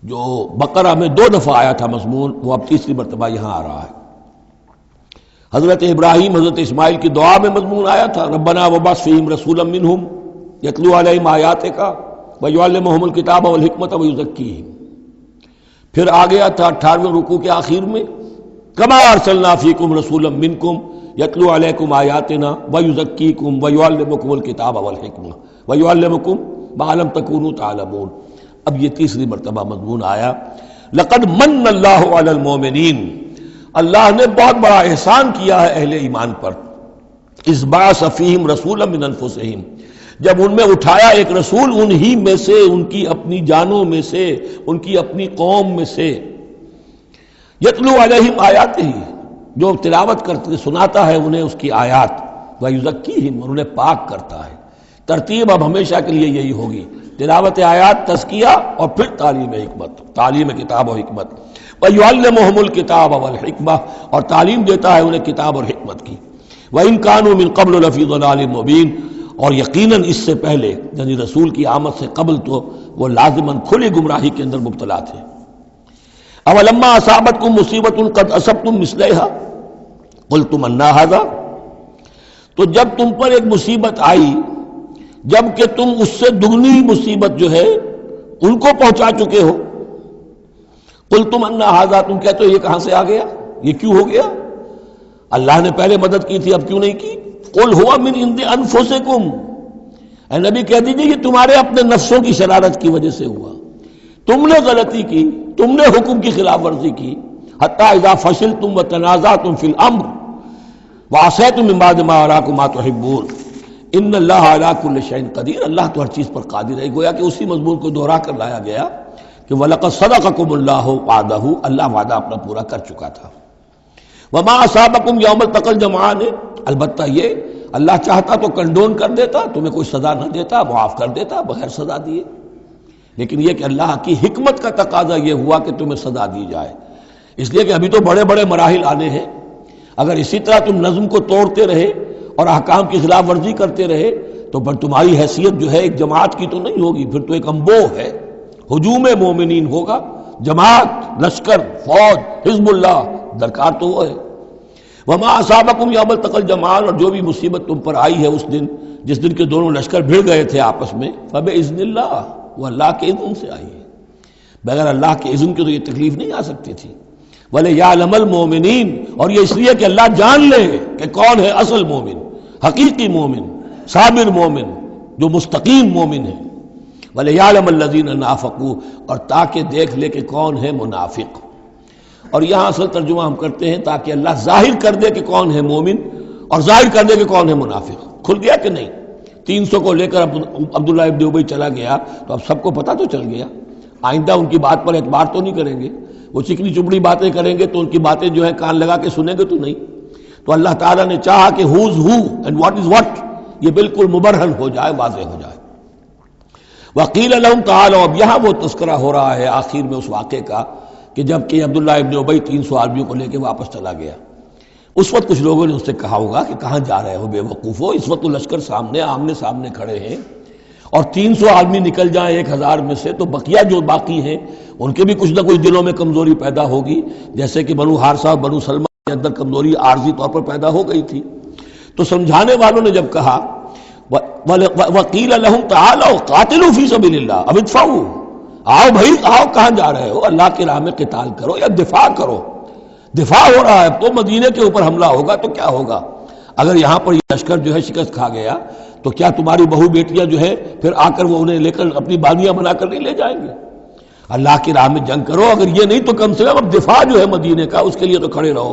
جو بقرہ میں 2 دفعہ آیا تھا مضمون، وہ اب تیسری مرتبہ یہاں آ رہا ہے۔ حضرت ابراہیم حضرت اسماعیل کی دعا میں مضمون آیا تھا، ربنا وبعث فیہم رسولا منہم یتلو علیہم آیاتک ویعلمہم الکتاب والحکمت ویزکیہم۔ پھر آ گیا تھا 18ویں رکوع کے آخر میں، کما ارسلنا فیکم رسولا منکم یتلو علیکم آیاتنا ویزکیکم ویعلمکم الکتاب والحکمہ ویعلمکم ما لم تکونوا تعلمون۔ اب یہ تیسری مرتبہ مضمون آیا، لقد من اللہ علی المؤمنین، اللہ نے بہت بڑا احسان کیا ہے اہل ایمان پر، اذ بعث فیہم رسولا من انفسہم، جب ان میں اٹھایا ایک رسول انہی میں سے، ان کی اپنی جانوں میں سے، ان کی اپنی قوم میں سے، یتلو علیہم آیاتہ، جو تلاوت کرتے سناتا ہے انہیں اس کی آیات، ویزکیہم، اور انہیں پاک کرتا ہے۔ ترتیب اب ہمیشہ کے لیے یہی ہوگی، تلاوت آیات، تزکیہ، اور پھر تعلیم حکمت، تعلیم کتاب و حکمت۔ وَيُعَلِّمُهُمُ الْكِتَابَ وَالْحِكْمَةَ، اور تعلیم دیتا ہے انہیں کتاب اور حکمت کی۔ وَإِن كَانُوا مِن قَبْلُ لَفِي ضَلَالٍ مُبِينٍ، اور یقیناً اس سے پہلے یعنی رسول کی آمد سے قبل تو وہ لازماً کھلی گمراہی کے اندر مبتلا تھے۔ اولما اصابتکم مصیبۃ قد اصبتم مثلھا قلتم انا ھذا، تو جب تم پر ایک مصیبت آئی جب کہ تم اس سے دگنی مصیبت جو ہے ان کو پہنچا چکے ہو، قلتم انا ھذا، تم کہتے ہو یہ کہاں سے آ گیا، یہ کیوں ہو گیا، اللہ نے پہلے مدد کی تھی اب کیوں نہیں کی۔ قل ھو من عند انفسکم، اے نبی کہہ دیجیے یہ تمہارے اپنے نفسوں کی شرارت کی وجہ سے ہوا، تم نے غلطی کی، تم نے حکم کی خلاف ورزی کی، حتی اذا فشلتم وتنازعتم فی الامر وعصیتم من بعد ما اراکم ما تحبون ان اللہ علی کل شیء قدیر، اللہ تو ہر چیز پر قادر ہے۔ گویا کہ اسی مضمون کو دوہرا کر لایا گیا کہ وَلَقَدْ صَدَقَكُمُ اللَّهُ وَعْدَهُ، اللہ وعدہ اپنا پورا کر چکا تھا۔ وَمَا أَصَابَكُمْ يَوْمَ التَّقَى الْجَمْعَانِ، البتہ یہ اللہ چاہتا تو کنڈون کر دیتا، تمہیں کوئی سزا نہ دیتا، معاف کر دیتا بغیر سزا دیے، لیکن یہ کہ اللہ کی حکمت کا تقاضا یہ ہوا کہ تمہیں سزا دی جائے، اس لیے کہ ابھی تو بڑے بڑے مراحل آنے ہیں۔ اگر اسی طرح تم نظم کو توڑتے رہے اور احکام کی خلاف ورزی کرتے رہے تو پھر تمہاری حیثیت جو ہے ایک جماعت کی تو نہیں ہوگی، پھر تو ایک انبوہ ہے، ہجوم مومنین ہوگا، جماعت، لشکر، فوج، حزب اللہ درکار تو وہ ہے۔ وما اصابکم یوم التقى الجمعان، اور جو بھی مصیبت تم پر آئی ہے اس دن جس دن کے دونوں لشکر بھڑ گئے تھے آپس میں، فباذن اللہ، وہ اللہ کے اذن سے آئی ہے، بغیر اللہ کے اذن کے تو یہ تکلیف نہیں آ سکتی تھی۔ وَلِيَعْلَمَ الْمُؤْمِنِينَ، اور یہ اس لیے کہ اللہ جان لے کہ کون ہے اصل مومن، حقیقی مومن، صابر مومن، جو مستقیم مومن ہے۔ وَلِيَعْلَمَ الَّذِينَ نَافَقُوا، اور تاکہ دیکھ لے کہ کون ہے منافق۔ اور یہاں اصل ترجمہ ہم کرتے ہیں تاکہ اللہ ظاہر کر دے کہ کون ہے مومن اور ظاہر کر دے کہ کون ہے منافق۔ کھل گیا کہ نہیں؟ 300 کو لے کر عبداللہ ابن ابی چلا گیا تو اب سب کو پتہ تو چل گیا، آئندہ ان کی بات پر اعتبار تو نہیں کریں گے، وہ چکنی چپڑی باتیں کریں گے تو ان کی باتیں جو ہے کان لگا کے سنیں گے تو نہیں۔ تو اللہ تعالیٰ نے چاہا کہ who's who and what is what یہ بالکل مبرہن ہو جائے، واضح ہو جائے۔ وقیل لہم تعالوا، اب یہاں وہ تذکرہ ہو رہا ہے آخر میں اس واقعے کا کہ جب کہ عبداللہ ابن ابی 300 آدمیوں کو لے کے واپس چلا گیا، اس وقت کچھ لوگوں نے اس سے کہا ہوگا کہ کہاں جا رہے ہو بے وقوفو، اس وقت تو لشکر سامنے آمنے سامنے کھڑے ہیں اور 300 آدمی نکل جائیں 1000 میں سے تو بقیہ جو باقی ہیں ان کے بھی کچھ نہ کچھ دلوں میں کمزوری پیدا ہوگی، جیسے کہ بنو حارثہ اور بنو سلمہ کے اندر کمزوری عارضی طور پر پیدا ہو گئی تھی۔ تو سمجھانے والوں نے جب کہا وَقِيلَ لَهُمْ تَعَالَوْا قَاتِلُوا فِي سَبِيلِ اللَّهِ أَوِ ادْفَعُوا، آؤ بھائی آؤ، کہاں جا رہے ہو، اللہ کی راہ میں قتال کرو یا دفاع کرو۔ دفاع ہو رہا ہے تو مدینے کے اوپر حملہ ہوگا تو کیا ہوگا، اگر یہاں پر یہ لشکر جو ہے شکست کھا گیا تو کیا تمہاری بہو بیٹیاں جو ہے پھر آ کر وہ انہیں لے کر اپنی بالیاں بنا کر نہیں لے جائیں گے؟ اللہ کی راہ میں جنگ کرو، اگر یہ نہیں تو کم سے کم اب دفاع جو ہے مدینے کا اس کے لیے تو کھڑے رہو۔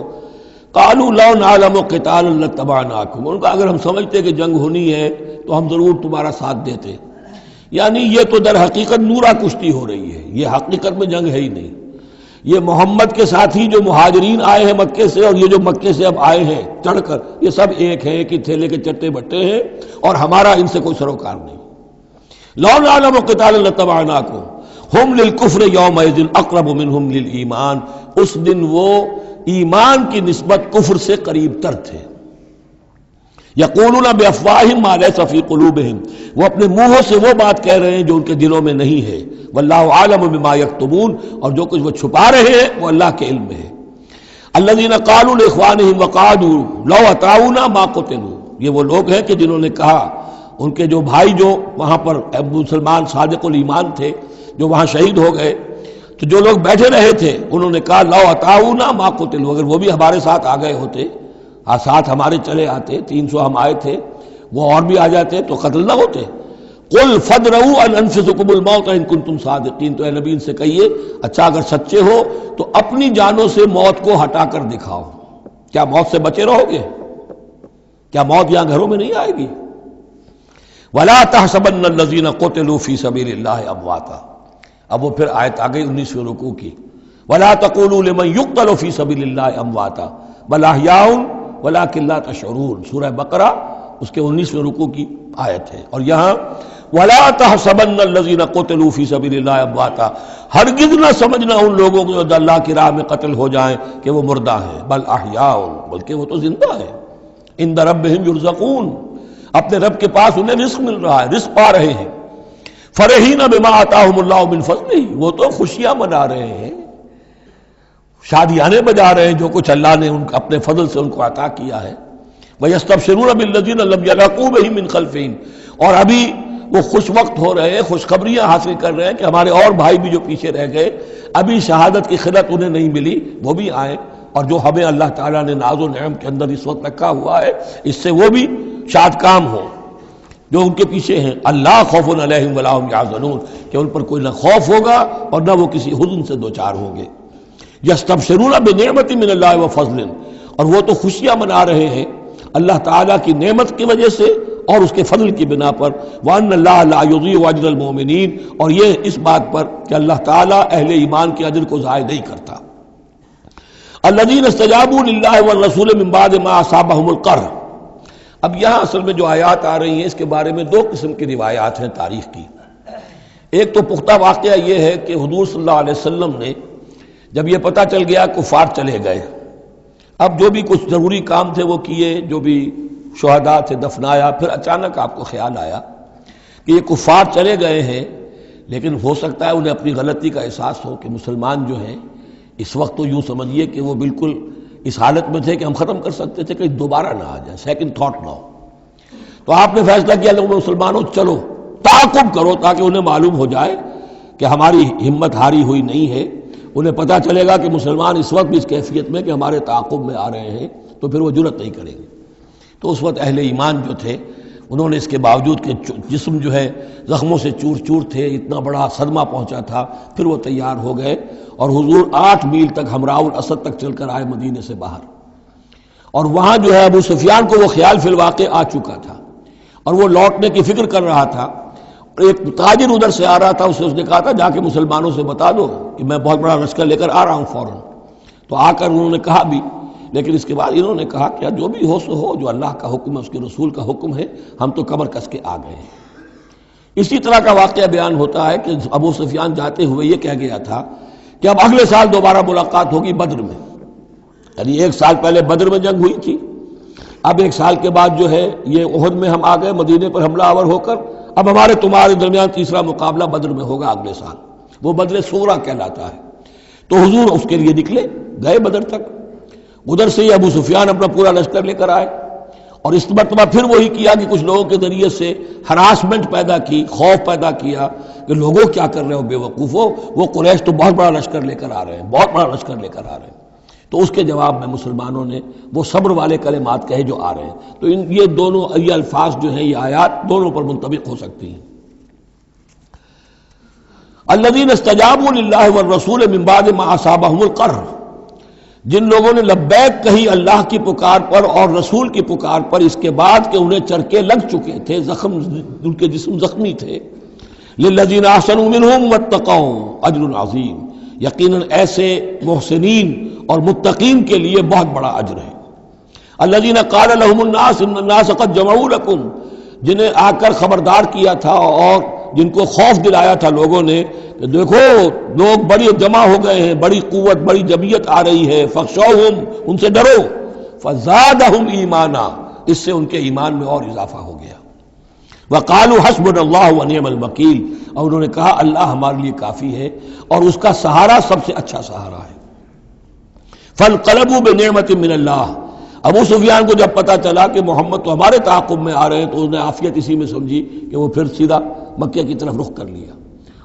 قالوا لو نعلم قتالا لاتبعناکم، ان کا اگر ہم سمجھتے کہ جنگ ہونی ہے تو ہم ضرور تمہارا ساتھ دیتے۔ یعنی یہ تو در حقیقت نورا کشتی ہو رہی ہے، یہ حقیقت میں جنگ ہے ہی نہیں، یہ محمد کے ساتھی جو مہاجرین آئے ہیں مکے سے اور یہ جو مکے سے اب آئے ہیں چڑھ کر، یہ سب ایک ہیں کہ تھیلے کے چٹے بٹے ہیں اور ہمارا ان سے کوئی سروکار نہیں۔ لو نعلم قتالا لاتبعناکم ہم للکفر یومئذ اقرب منہم للایمان، اس دن وہ ایمان کی نسبت کفر سے قریب تر تھے۔ یقولون بافواہہم ما لیس فی قلوبہم، وہ اپنے منہوں سے وہ بات کہہ رہے ہیں جو ان کے دلوں میں نہیں ہے۔ واللہ عالم بما یکتمون، اور جو کچھ وہ چھپا رہے ہیں وہ اللہ کے علم میں ہے۔ الذین قالوا لاخوانہم وقعدوا لو اطاعونا ما قتلوا، یہ وہ لوگ ہیں کہ جنہوں نے کہا، ان کے جو بھائی جو وہاں پر مسلمان صادق الایمان تھے جو وہاں شہید ہو گئے، تو جو لوگ بیٹھے رہے تھے انہوں نے کہا لو اطاعونا ما قتلوا، اگر وہ بھی ہمارے ساتھ آ گئے ہوتے، ساتھ ہمارے چلے آتے، 300 ہم آئے تھے، وہ اور بھی آ جاتے تو قتل نہ ہوتے۔ قل فادرؤوا عن انفسکم الموت ان کنتم صادقین، تو اے نبی ان سے کہیے اچھا اگر سچے ہو تو اپنی جانوں سے موت کو ہٹا کر دکھاؤ، کیا موت سے بچے رہو گے؟ کیا موت یہاں گھروں میں نہیں آئے گی؟ ولا تحسبن الذین قتلوا فی سبیل اللہ امواتا، اب وہ پھر آیت آ گئی 19ویں رکوع کی، ولا تقولوا لمن يقتل فی سبیل اللہ امواتا بل احیاء ولکن لا تشعرون، سورہ بقرہ اس کے 19ویں رکوع کی آیت ہے۔ اور یہاں ولا تحسبن الذین قتلوا فی سبیل اللہ امواتا، ہرگز نہ سمجھنا ان لوگوں کو جو اللہ کی راہ میں قتل ہو جائیں کہ وہ مردہ ہیں، بل احیاء، بلکہ وہ تو زندہ ہیں۔ عند ربہم یرزقون، اپنے رب کے پاس انہیں رزق مل رہا ہے، رزق پا رہے ہیں۔ فرحین بما آتاہم اللہ من فضلہ، وہ تو خوشیاں منا رہے ہیں، شادیانے بجا رہے ہیں جو کچھ اللہ نے اپنے فضل سے ان کو عطا کیا ہے۔ وَيَسْتَبْشِرُونَ بِالَّذِينَ لَمْ يَلْحَقُوا بِهِم مِّن خَلْفِهِمْ، اور ابھی وہ خوش وقت ہو رہے ہیں، خوشخبریاں حاصل کر رہے ہیں کہ ہمارے اور بھائی بھی جو پیچھے رہ گئے، ابھی شہادت کی خلت انہیں نہیں ملی، وہ بھی آئیں، اور جو ہمیں اللہ تعالیٰ نے ناز و نعم کے اندر اس وقت رکھا ہوا ہے اس سے وہ بھی شاد کام ہو جو ان کے پیچھے ہیں۔ اللہ خوف علیہم ولا هم یحزنون، کہ ان پر کوئی نہ خوف ہوگا اور نہ وہ کسی حزن سے دوچار ہوں گے۔ یستبشرون بنعمت من اللہ وفضل، اور وہ تو خوشیاں منا رہے ہیں اللہ تعالیٰ کی نعمت کی وجہ سے اور اس کے فضل کی بنا پر۔ وَأَنَّ اللَّهَ لَا يُضِيعُ أَجْرَ الْمُؤْمِنِينَ، اور یہ اس بات پر کہ اللہ تعالیٰ اہل ایمان کے اجر کو ضائع نہیں کرتا۔ الَّذِينَ اسْتَجَابُوا لِلَّهِ وَالرَّسُولِ مِن بَعْدِ مَا أَصَابَهُمُ الْقَرْحُ۔ اب یہاں اصل میں جو آیات آ رہی ہیں اس کے بارے میں دو قسم کی روایات ہیں تاریخ کی۔ ایک تو پختہ واقعہ یہ ہے کہ حضور صلی اللہ علیہ وسلم نے جب یہ پتہ چل گیا کفار چلے گئے، اب جو بھی کچھ ضروری کام تھے وہ کیے، جو بھی شہداء تھے دفنایا، پھر اچانک آپ کو خیال آیا کہ یہ کفار چلے گئے ہیں، لیکن ہو سکتا ہے انہیں اپنی غلطی کا احساس ہو کہ مسلمان جو ہیں اس وقت تو یوں سمجھیے کہ وہ بالکل اس حالت میں تھے کہ ہم ختم کر سکتے تھے کہ دوبارہ نہ آ جائے، سیکنڈ تھاٹ نہ ہو۔ تو آپ نے فیصلہ کیا لوگوں مسلمانوں چلو تعاقب کرو تاکہ انہیں معلوم ہو جائے کہ ہماری ہمت ہاری ہوئی نہیں ہے، انہیں پتہ چلے گا کہ مسلمان اس وقت بھی اس کیفیت میں کہ ہمارے تعاقب میں آ رہے ہیں، تو پھر وہ جرأت نہیں کریں گے۔ تو اس وقت اہل ایمان جو تھے انہوں نے اس کے باوجود کہ جسم جو ہے زخموں سے چور چور تھے، اتنا بڑا صدمہ پہنچا تھا، پھر وہ تیار ہو گئے اور حضور 8 میل تک ہمراہ الاسد تک چل کر آئے مدینے سے باہر، اور وہاں جو ہے ابو سفیان کو وہ خیال فی الواقع آ چکا تھا اور وہ لوٹنے کی فکر کر رہا تھا۔ ایک تاجر ادھر سے آ رہا تھا، اس نے کہا تھا جا کے مسلمانوں سے بتا دو کہ میں بہت بڑا لشکر لے کر آ رہا ہوں فوراً۔ تو آ کر انہوں نے کہا بھی، لیکن اس کے بعد انہوں نے کہا کہ جو بھی ہو سو ہو، جو اللہ کا حکم ہے اس کے رسول کا حکم ہے، ہم تو کمر کس کے آ گئے ہیں۔ اسی طرح کا واقعہ بیان ہوتا ہے کہ ابو سفیان جاتے ہوئے یہ کہہ گیا تھا کہ اب اگلے سال دوبارہ ملاقات ہوگی بدر میں، یعنی 1 سال پہلے بدر میں جنگ ہوئی تھی، اب 1 سال کے بعد جو ہے یہ احد میں ہم آ گئے مدینے پر حملہ آور ہو کر، اب ہمارے تمہارے درمیان تیسرا مقابلہ بدر میں ہوگا اگلے سال، وہ بدر صغریٰ کہلاتا ہے۔ تو حضور اس کے لیے نکلے، گئے بدر تک، ادھر سے ہی ابو سفیان اپنا پورا لشکر لے کر آئے، اور اس مرتبہ پھر وہی کیا کہ کچھ لوگوں کے ذریعے سے ہراسمنٹ پیدا کی، خوف پیدا کیا کہ لوگوں کیا کر رہے ہو بے وقوفو، وہ قریش تو بہت بڑا لشکر لے کر آ رہے ہیں، بہت بڑا لشکر لے کر آ رہے ہیں۔ تو اس کے جواب میں مسلمانوں نے وہ صبر والے کلمات کہے جو آ رہے ہیں۔ تو یہ دونوں یہ الفاظ جو ہیں، یہ آیات دونوں پر منطبق ہو سکتی ہیں۔ الذین استجابوا للہ والرسول من بعد ما اصابهم القرح، جن لوگوں نے لبیک کہی اللہ کی پکار پر اور رسول کی پکار پر اس کے بعد کہ انہیں چرکے لگ چکے تھے، زخم ان کے جسم زخمی تھے۔ للذین احسنوا منہم واتقوا اجر عظیم، یقیناً ایسے محسنین اور متقین کے لیے بہت بڑا اجر ہے۔ الذین قال لهم الناس ان الناس قد جمعوا لكم، جنہیں آ کر خبردار کیا تھا اور جن کو خوف دلایا تھا لوگوں نے کہ دیکھو لوگ بڑی جمع ہو گئے ہیں، بڑی قوت بڑی جمعیت آ رہی ہے، فخشوہم، ان سے ڈرو، فزادہم ایمانا، اس سے ان کے ایمان میں اور اضافہ ہو گیا۔ وقالوا حسبنا اللہ ونعم الوکیل، اور انہوں نے کہا اللہ ہمارے لیے کافی ہے اور اس کا سہارا سب سے اچھا سہارا ہے۔ فانقلبوا بنعمت من اللہ، ابو سفیان کو جب پتا چلا کہ محمد تو ہمارے تعاقب میں آ رہے ہیں تو انہوں نے عافیت اسی میں سمجھی کہ وہ پھر سیدھا مکہ کی طرف رخ کر لیا،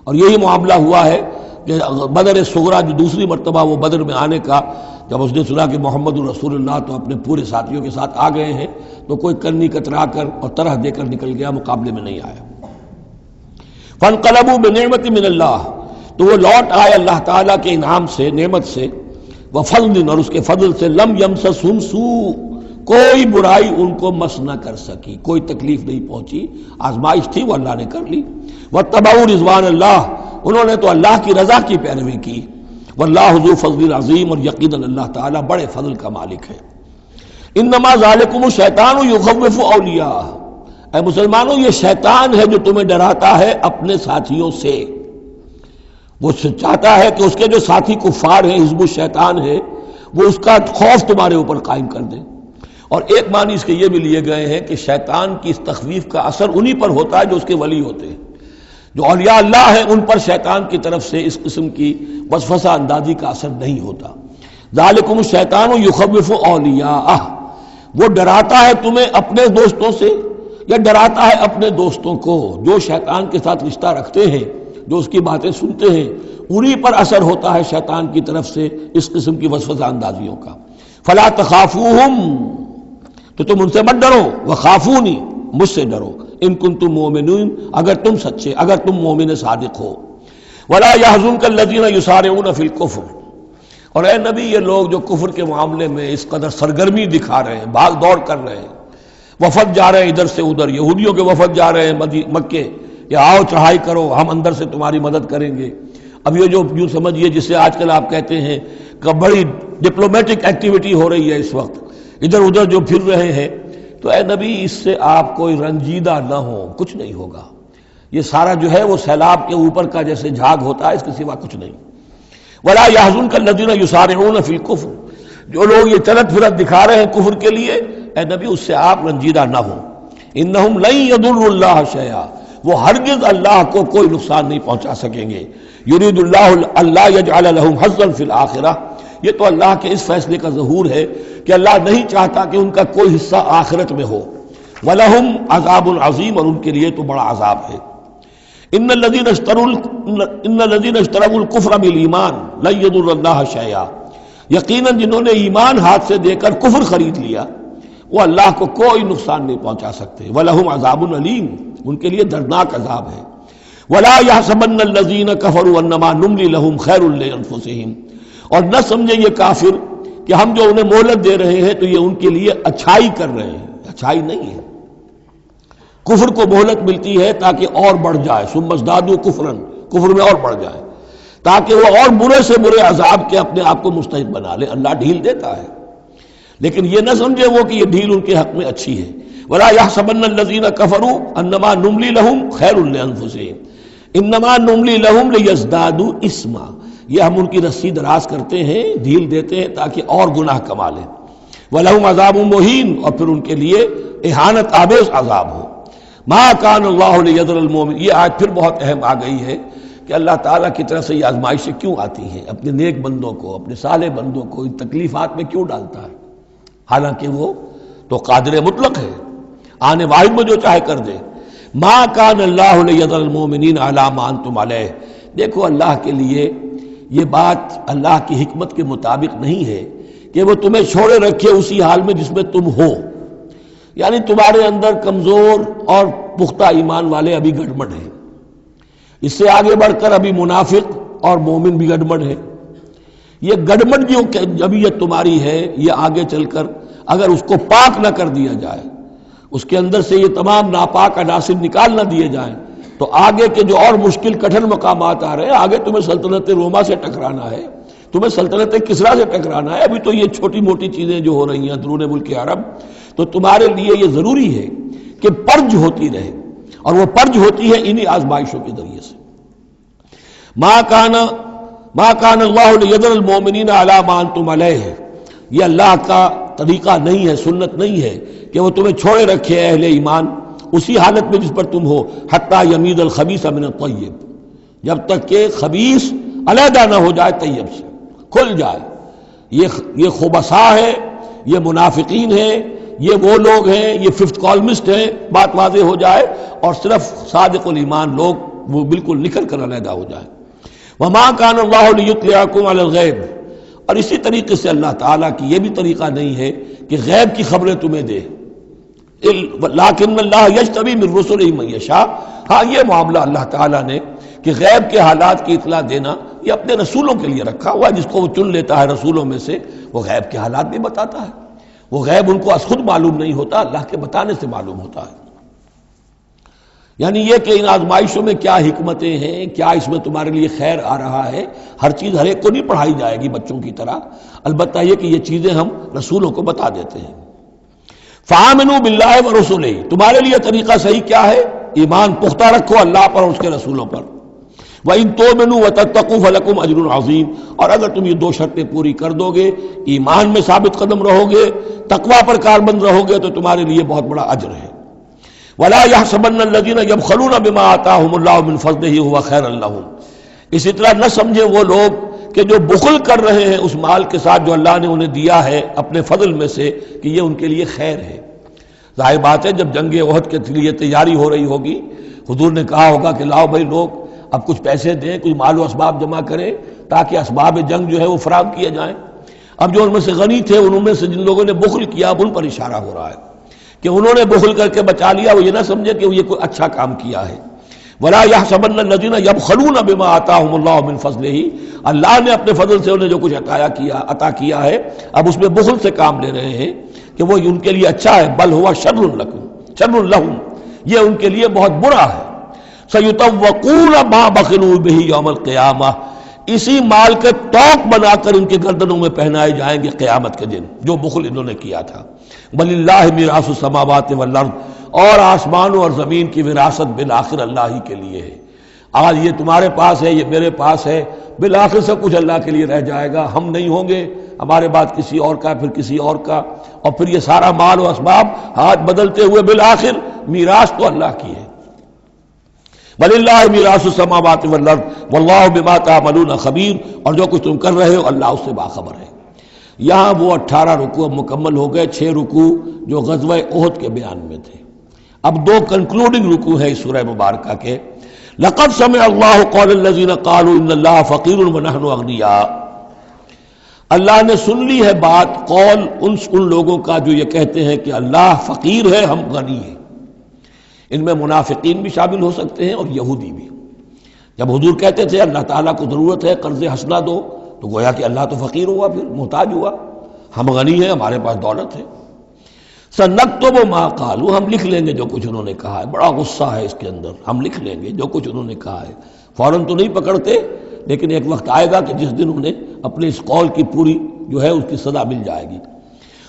اور یہی معاملہ ہوا ہے کہ بدر صغریٰ جو دوسری مرتبہ وہ بدر میں آنے کا، جب اس نے سنا کہ محمد رسول اللہ تو اپنے پورے ساتھیوں کے ساتھ آ گئے ہیں، تو کوئی کرنی کترا کر اور طرح دے کر نکل گیا، مقابلے میں نہیں آیا۔ فانقلبوا بنعمت من اللہ، تو وہ لوٹ آئے اللہ تعالیٰ کے انعام سے، نعمت سے، وفضل، اور اس کے فضل سے، لم یمسسہم سوء، کوئی برائی ان کو مس نہ کر سکی، کوئی تکلیف نہیں پہنچی، آزمائش تھی وہ اللہ نے کر لی۔ واتبعوا رضوان اللہ، انہوں نے تو اللہ کی رضا کی پیروی کی۔ واللہ ذو فضل عظیم، اور یقیناً اللہ تعالیٰ بڑے فضل کا مالک ہے۔ انما ذالکم الشیطان یخوف اولیاء، اے مسلمانوں یہ شیطان ہے جو تمہیں ڈراتا ہے اپنے ساتھیوں سے، وہ چاہتا ہے کہ اس کے جو ساتھی کفار ہیں، حزب الشیطان ہے، وہ اس کا خوف تمہارے اوپر قائم کر دیں۔ اور ایک معنی اس کے یہ بھی لیے گئے ہیں کہ شیطان کی اس تخویف کا اثر انہی پر ہوتا ہے جو اس کے ولی ہوتے ہیں. جو اولیاء اللہ ہیں ان پر شیطان کی طرف سے اس قسم کی وسوسہ اندازی کا اثر نہیں ہوتا. ذالکم الشیطان یخوف اولیاءہ، وہ ڈراتا ہے تمہیں اپنے دوستوں سے یا ڈراتا ہے اپنے دوستوں کو. جو شیطان کے ساتھ رشتہ رکھتے ہیں، جو اس کی باتیں سنتے ہیں، انہی پر اثر ہوتا ہے شیطان کی طرف سے اس قسم کی وسوسہ اندازیوں کا. فلا تخافوہم، تو تم ان سے مت ڈرو، وخافونی، مجھ سے ڈرو، ان کنتم مؤمنین، اگر تم سچے، اگر تم مومن صادق ہو. ولا يحزنك الذين يسارعون في الكفر، اور اے نبی یہ لوگ جو کفر کے معاملے میں اس قدر سرگرمی دکھا رہے ہیں، بھاگ دوڑ کر رہے ہیں، وفد جا رہے ہیں ادھر سے ادھر، یہودیوں کے وفد جا رہے ہیں مکے کہ آؤ چڑھائی کرو، ہم اندر سے تمہاری مدد کریں گے. اب یہ جو یوں سمجھیے جسے آج کل آپ کہتے ہیں کہ بڑی ڈپلومیٹک ایکٹیویٹی ہو رہی ہے اس وقت، ادھر ادھر جو پھر رہے ہیں، تو اے نبی اس سے آپ کوئی رنجیدہ نہ ہو، کچھ نہیں ہوگا. یہ سارا جو ہے وہ سیلاب کے اوپر کا جیسے جھاگ ہوتا ہے، اس کے سوا کچھ نہیں. ولا يحزنك الذين يسارعون في الكفر، جو لوگ یہ چلت پھرت دکھا رہے ہیں کفر کے لیے، اے نبی اس سے آپ رنجیدہ نہ ہو. انہم لن يضروا اللہ شیئا، وہ ہرگز اللہ کو کوئی نقصان نہیں پہنچا سکیں گے. یرید اللہ اللہ یجعل لهم حظا فی الآخرہ، یہ تو اللہ کے اس فیصلے کا ظہور ہے کہ اللہ نہیں چاہتا کہ ان کا کوئی حصہ آخرت میں ہو. وَلَهُمْ عَذَابٌ عَظِيمٌ، اور ان کے لیے تو بڑا عذاب ہے. ان الذين اشتروا الكفر بالایمان لن يضر اللہ شیئا، یقیناً جنہوں نے ایمان ہاتھ سے دے کر کفر خرید لیا وہ اللہ کو کوئی نقصان نہیں پہنچا سکتے. وَلَهُمْ عَذَابٌ علیم، ان کے لیے دردناک عذاب ہے. وَلَا يَحْسَبَنَّ الَّذِينَ كَفَرُوا أَنَّمَا نُمْلِي لَهُمْ خَيْرٌ لِأَنفُسِهِمْ، اور نہ سمجھے یہ کافر کہ ہم جو انہیں مہلت دے رہے ہیں تو یہ ان کے لیے اچھائی کر رہے ہیں. اچھائی نہیں ہے. کفر کو مہلت ملتی ہے تاکہ اور بڑھ جائے، ثم ازدادوا کفرا، کفر میں اور بڑھ جائے، تاکہ وہ اور برے سے برے عذاب کے اپنے آپ کو مستحق بنا لے. اللہ ڈھیل دیتا ہے، لیکن یہ نہ سمجھے وہ کہ یہ ڈھیل ان کے حق میں اچھی ہے. وَلَا يَحْسَبَنَّ الَّذِينَ كَفَرُوا أَنَّمَا نُمْلِي لَهُمْ خَيْرٌ لِأَنفُسِهِمْ إِنَّمَا نُمْلِي لَهُمْ لِيَزْدَادُوا إِثْمًا، یہ ہم ان کی رسی دراز کرتے ہیں، ڈھیل دیتے ہیں تاکہ اور گناہ کما لیں. وَلَهُمْ عَذَابٌ مُهِينٌ، اور پھر ان کے لیے اہانت آمیز عذاب ہو. مَا كَانَ اللَّهُ لِيَذَرَ الْمُؤْمِنِينَ، یہ آیت پھر بہت اہم آ گئی ہے کہ اللہ تعالیٰ کی طرف سے یہ آزمائشیں کیوں آتی ہیں، اپنے نیک بندوں کو، اپنے صالح بندوں کو ان تکلیفات میں کیوں ڈالتا ہے، حالانکہ وہ تو قادر مطلق ہے، آنے واحد میں جو چاہے کر دے. مَا كَانَ اللَّهُ لِيَذَرَ الْمُؤْمِنِينَ عَلَىٰ مَا أَنْتُمْ عَلَيْهِ، دیکھو اللہ کے لیے یہ بات اللہ کی حکمت کے مطابق نہیں ہے کہ وہ تمہیں چھوڑے رکھے اسی حال میں جس میں تم ہو. یعنی تمہارے اندر کمزور اور پختہ ایمان والے ابھی گڑبڑ ہیں، اس سے آگے بڑھ کر ابھی منافق اور مومن بھی گڑبڑ ہے. یہ گڑبڑ جو جبیت تمہاری ہے، یہ آگے چل کر اگر اس کو پاک نہ کر دیا جائے، اس کے اندر سے یہ تمام ناپاک عناصر نکال نہ دیے جائیں، تو آگے کے جو اور مشکل کٹھن مقامات آ رہے ہیں، آگے تمہیں سلطنت روما سے ٹکرانا ہے، تمہیں سلطنت کسریٰ سے ٹکرانا ہے. ابھی تو یہ چھوٹی موٹی چیزیں جو ہو رہی ہیں درون ملک عرب، تو تمہارے لیے یہ ضروری ہے کہ پرج ہوتی رہے، اور وہ پرج ہوتی ہے انہی آزمائشوں کے ذریعے سے. ما کان اللہ لیذر المؤمنین علی ما انتم علیہ، یہ اللہ کا طریقہ نہیں ہے، سنت نہیں ہے کہ وہ تمہیں چھوڑے رکھے اہل ایمان اسی حالت میں جس پر تم ہو، حتی یمیز الخبیث من الطیب، جب تک کہ خبیث علیحدہ نہ ہو جائے طیب سے، کھل جائے. یہ خبثاء ہے، یہ منافقین ہیں، یہ وہ لوگ ہیں، یہ ففتھ کالمسٹ ہیں، بات واضح ہو جائے، اور صرف صادق الایمان لوگ وہ بالکل نکل کر علیحدہ ہو جائے. وما کان اللہ لیطلعکم علی الغیب، اور اسی طریقے سے اللہ تعالیٰ کی یہ بھی طریقہ نہیں ہے کہ غیب کی خبریں تمہیں دے. لیکن اللہ یجتبی من رسلہ من یشاء، ہاں یہ معاملہ اللہ تعالیٰ نے کہ غیب کے حالات کی اطلاع دینا یہ اپنے رسولوں کے لیے رکھا ہوا ہے. جس کو وہ چن لیتا ہے رسولوں میں سے، وہ غیب کے حالات بھی بتاتا ہے. وہ غیب ان کو از خود معلوم نہیں ہوتا، اللہ کے بتانے سے معلوم ہوتا ہے. یعنی یہ کہ ان آزمائشوں میں کیا حکمتیں ہیں، کیا اس میں تمہارے لیے خیر آ رہا ہے، ہر چیز ہر ایک کو نہیں پڑھائی جائے گی بچوں کی طرح، البتہ یہ کہ یہ چیزیں ہم رسولوں کو بتا دیتے ہیں. فآمنوا باللہ ورسلہ، تمہارے لیے طریقہ صحیح کیا ہے؟ ایمان پختہ رکھو اللہ پر اور اس کے رسولوں پر. وَإِن تُؤْمِنُوا وَتَتَّقُوا فَلَكُمْ أَجْرٌ عَظِيمٌ، اور اگر تم یہ دو شرطیں پوری کر دو گے، ایمان میں ثابت قدم رہو گے، تقوی پر کاربند رہو گے، تو تمہارے لیے بہت بڑا اجر ہے۔ وَلَا يَحْسَبَنَّ الَّذِينَ يَبْخَلُونَ بِمَا آتَاهُمُ اللَّهُ مِنْ فَضْلِهِ هُوَ خَيْرًا لَّهُمْ، اسی طرح نہ سمجھیں وہ لوگ کہ جو بخل کر رہے ہیں اس مال کے ساتھ جو اللہ نے انہیں دیا ہے اپنے فضل میں سے، کہ یہ ان کے لیے خیر ہے۔ ظاہر بات ہے جب جنگ احد کے لیے تیاری ہو رہی ہوگی، حضور نے کہا ہوگا کہ لاؤ بھائی لوگ اب کچھ پیسے دیں، کچھ مال و اسباب جمع کریں تاکہ اسباب جنگ جو ہے وہ فراہم کیے جائیں۔ اب جو ان میں سے غنی تھے، ان میں سے جن لوگوں نے بخل کیا، اب ان پر اشارہ ہو رہا ہے کہ انہوں نے بخل کر کے بچا لیا، وہ یہ نہ سمجھے کہ یہ کوئی اچھا کام کیا ہے۔ وَلَا يَحْسَبَنَّ الَّذِينَ يَبْخَلُونَ بِمَا آتَاهُمُ اللَّهُ مِنْ فَضْلِهِ، اللہ نے اپنے فضل سے انہیں جو کچھ عطا کیا ہے، اب اس میں بخل سے کام لے رہے ہیں کہ وہ ان کے لیے اچھا ہے، بل هو شر لهم، یہ ان کے لیے بہت برا ہے۔ سَيُطَوَّقُونَ مَا بَخِلُوا بِهِ يَوْمَ الْقِيَامَةِ، اسی مال کے توق بنا کر ان کے گردنوں میں پہنائے جائیں گے قیامت کے دن، جو بخل انہوں نے کیا تھا۔ وَلِلَّهِ مِيرَاثُ السَّمَاوَاتِ وَالْأَرْضِ، اور آسمانوں اور زمین کی وراثت بالآخر اللہ ہی کے لیے ہے۔ آج یہ تمہارے پاس ہے، یہ میرے پاس ہے، بالآخر سب کچھ اللہ کے لیے رہ جائے گا، ہم نہیں ہوں گے، ہمارے بعد کسی اور کا، پھر کسی اور کا، اور پھر یہ سارا مال و اسباب ہاتھ بدلتے ہوئے بالآخر میراث تو اللہ کی ہے۔ وَلِلَّهِ مِيرَاثُ السَّمَاوَاتِ وَالْأَرْضِ وَاللَّهُ بِمَا تَعْمَلُونَ خَبِيرٌ، اور جو کچھ تم کر رہے ہو اللہ اس سے باخبر ہے۔ یہاں وہ 18 رکوع مکمل ہو گئے، 6 رکوع جو غزوہ احد کے بیان میں تھے۔ اب 2 کنکلوڈنگ رکوع ہے اس سورہ مبارکہ کے۔ لَقَدْ سَمِعَ اللَّهُ قَوْلَ الَّذِينَ قَالُوا إِنَّ اللَّهَ فَقِيرٌ وَنَحْنُ أَغْنِيَاءُ، اللہ نے سن لی ہے بات، قول ان لوگوں کا جو یہ کہتے ہیں کہ اللہ فقیر ہے، ہم غنی ہیں۔ ان میں منافقین بھی شامل ہو سکتے ہیں اور یہودی بھی۔ جب حضور کہتے تھے اللہ تعالیٰ کو ضرورت ہے قرض حسنہ دو، تو گویا کہ اللہ تو فقیر ہوا، پھر محتاج ہوا، ہم غنی ہیں، ہمارے پاس دولت ہے۔ سَنَكْتُبُ مَا قَالُوا، ہم لکھ لیں گے جو کچھ انہوں نے کہا ہے۔ بڑا غصہ ہے اس کے اندر، ہم لکھ لیں گے جو کچھ انہوں نے کہا ہے۔ فوراً تو نہیں پکڑتے، لیکن ایک وقت آئے گا کہ جس دن انہیں اپنے اس قول کی پوری جو ہے اس کی سزا مل جائے گی۔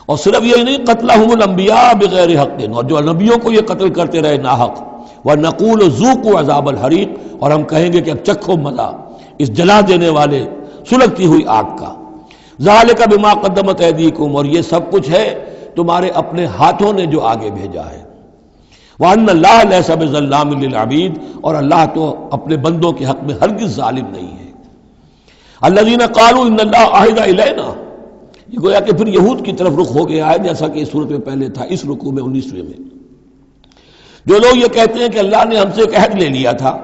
اور صرف یہی نہیں، قتلہم الانبیاء بغیر حق، اور جو نبیوں کو یہ قتل کرتے رہے ناحق، وَنَقُولُ ذُوقُوا عَذَابَ الْحَرِيقِ، اور ہم کہیں گے کہ اب چکھو مزہ اس جلا دینے والے سلگتی ہوئی آگ کا۔ ذَلِكَ بِمَا قَدَّمَتْ أَيْدِيكُمْ، اور یہ سب کچھ ہے تمہارے اپنے ہاتھوں نے جو آگے بھیجا ہے۔ وَأَنَّ اللَّهَ لَيْسَ بِظَلَّامٍ لِّلْعَبِيدِ، اور اللہ تو اپنے بندوں کے حق میں ہرگز ظالم نہیں ہے۔ الَّذِينَ قَالُوا إِنَّ اللَّهَ عَهِدَ إِلَيْنَا، یہ گویا کہ پھر یہود کی طرف رخ ہو گیا ہے، جیسا کہ اس صورت میں پہلے تھا، اس رکوع میں 19ویں میں۔ جو لوگ یہ کہتے ہیں کہ اللہ نے ہم سے ایک عہد لے لیا تھا،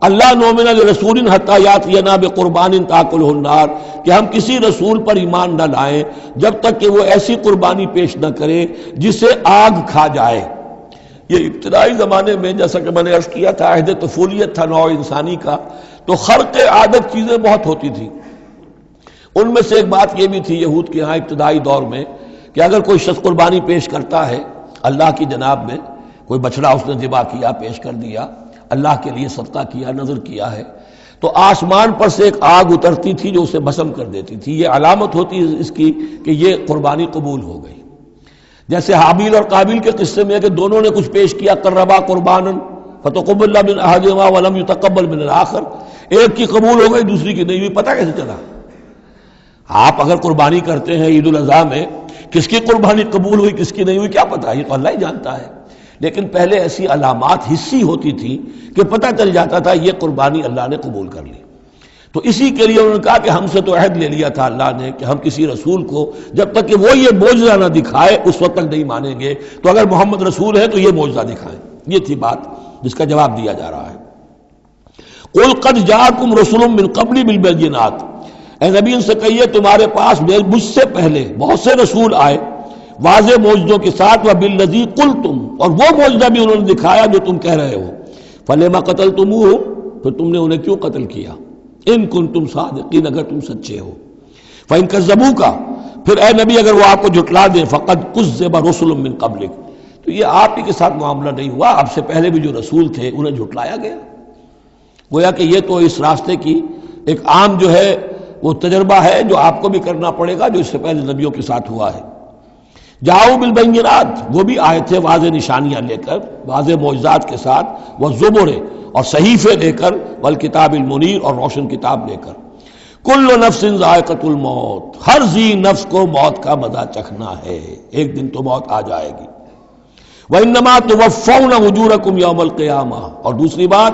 اللہ نؤمن لرسول حتی یاتینا بقربان تاکلہ النار، کہ ہم کسی رسول پر ایمان نہ لائیں جب تک کہ وہ ایسی قربانی پیش نہ کرے جسے آگ کھا جائے۔ یہ ابتدائی زمانے میں جیسا کہ میں نے عرض کیا تھا، عہد طفولیت تھا نوع انسانی کا، تو خرق عادت چیزیں بہت ہوتی تھی۔ ان میں سے ایک بات یہ بھی تھی یہود کے ہاں ابتدائی دور میں کہ اگر کوئی شخص قربانی پیش کرتا ہے اللہ کی جناب میں، کوئی بچڑا اس نے ذبح کیا، پیش کر دیا، اللہ کے لیے صدقہ کیا، نذر کیا ہے، تو آسمان پر سے ایک آگ اترتی تھی جو اسے بھسم کر دیتی تھی۔ یہ علامت ہوتی اس کی کہ یہ قربانی قبول ہو گئی۔ جیسے حابیل اور قابیل کے قصے میں ہے کہ دونوں نے کچھ پیش کیا، قربا قربانا فتقبل من احدہما ولم يتقبل من الآخر، ایک کی قبول ہو گئی دوسری کی نہیں ہوئی۔ پتہ کیسے چلا؟ آپ اگر قربانی کرتے ہیں عید الاضحیٰ میں، کس کی قربانی قبول ہوئی کس کی نہیں ہوئی کیا پتہ، یہ تو اللہ ہی جانتا ہے۔ لیکن پہلے ایسی علامات حسی ہوتی تھی کہ پتہ چل جاتا تھا یہ قربانی اللہ نے قبول کر لی۔ تو اسی کے لیے انہوں نے کہا کہ ہم سے تو عہد لے لیا تھا اللہ نے کہ ہم کسی رسول کو جب تک کہ وہ یہ معجزہ نہ دکھائے اس وقت تک نہیں مانیں گے، تو اگر محمد رسول ہے تو یہ معجزہ دکھائیں۔ یہ تھی بات جس کا جواب دیا جا رہا ہے۔ قُلْ قَدْ جَاءَكُمْ رُسُلٌ مِّن قَبْلِي بِالْبَيِّنَاتِ، اے نبی ان سے کہیے تمہارے پاس مجھ سے پہلے بہت سے رسول آئے واضح معجزوں کے ساتھ، وَبِالَّذِي قُلْتُمْ، اور وہ معجزہ بھی انہوں نے دکھایا جو تم کہہ رہے ہو، فَلِمَ قَتَلْتُمُوهُ، پھر تم نے انہیں کیوں قتل کیا، ان کنتم صادقین، اگر تم سچے ہو۔ فَإِن كَذَّبُوكَ، پھر اے نبی اگر وہ آپ کو جھٹلا دیں، فَقَدْ كُذِّبَ رُسُلٌ مِّن قَبْلِكَ، تو یہ آپ ہی کے ساتھ معاملہ نہیں ہوا، آپ سے پہلے بھی جو رسول تھے انہیں جھٹلایا گیا۔ گویا کہ یہ تو اس راستے کی ایک عام جو ہے وہ تجربہ ہے جو آپ کو بھی کرنا پڑے گا جو اس سے پہلے نبیوں کے ساتھ ہوا ہے۔ جاؤ بالبینات، وہ بھی آئے تھے واضح نشانیاں لے کر، واضح معجزات کے ساتھ، والزبر، اور صحیفے لے کر، والکتاب المنیر، اور روشن کتاب لے کر۔ کل نفس ذائقۃ الموت، ہر ذی نفس کو موت کا مزہ چکھنا ہے، ایک دن تو موت آ جائے گی۔ وَإِنَّمَا تُوَفَّوْنَ أُجُورَكُمْ يَوْمَ الْقِيَامَةِ، اور دوسری بات،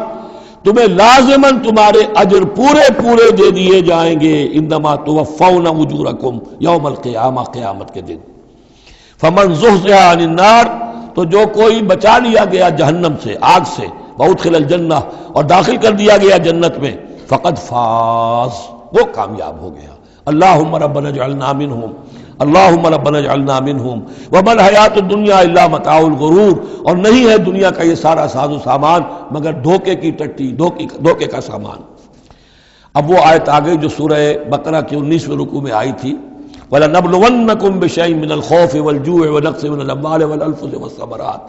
تمہیں لازماً تمہارے اجر پورے پورے دے دیے جائیں گے۔ انما توفون اجورکم یوم القیامہ، قیامت کے دن۔ فمن زحزح عن النار، تو جو کوئی بچا لیا گیا جہنم سے، آگ سے، وادخل الجنہ، اور داخل کر دیا گیا جنت میں، فقد فاز، وہ کامیاب ہو گیا۔ اللہم ربنا اجعلنا منہم، اللہم ربنا اجعلنا منہم، وما الحیات الدنیا الا متاع الغرور، اور نہیں ہے دنیا کا یہ سارا ساز و سامان مگر دھوکے کی ٹٹی، دھوکے کا سامان۔ اب وہ آیت آ گئی جو سورہ بقرہ کے 19ویں رکوع میں آئی تھی، وَلَنَبْلُوَنَّكُمْ بِشَيْءٍ مِّنَ الْخَوْفِ وَالْجُوعِ وَنَقْصٍ مِّنَ الْأَمْوَالِ وَالْأَنفُسِ وَالثَّمَرَاتِ،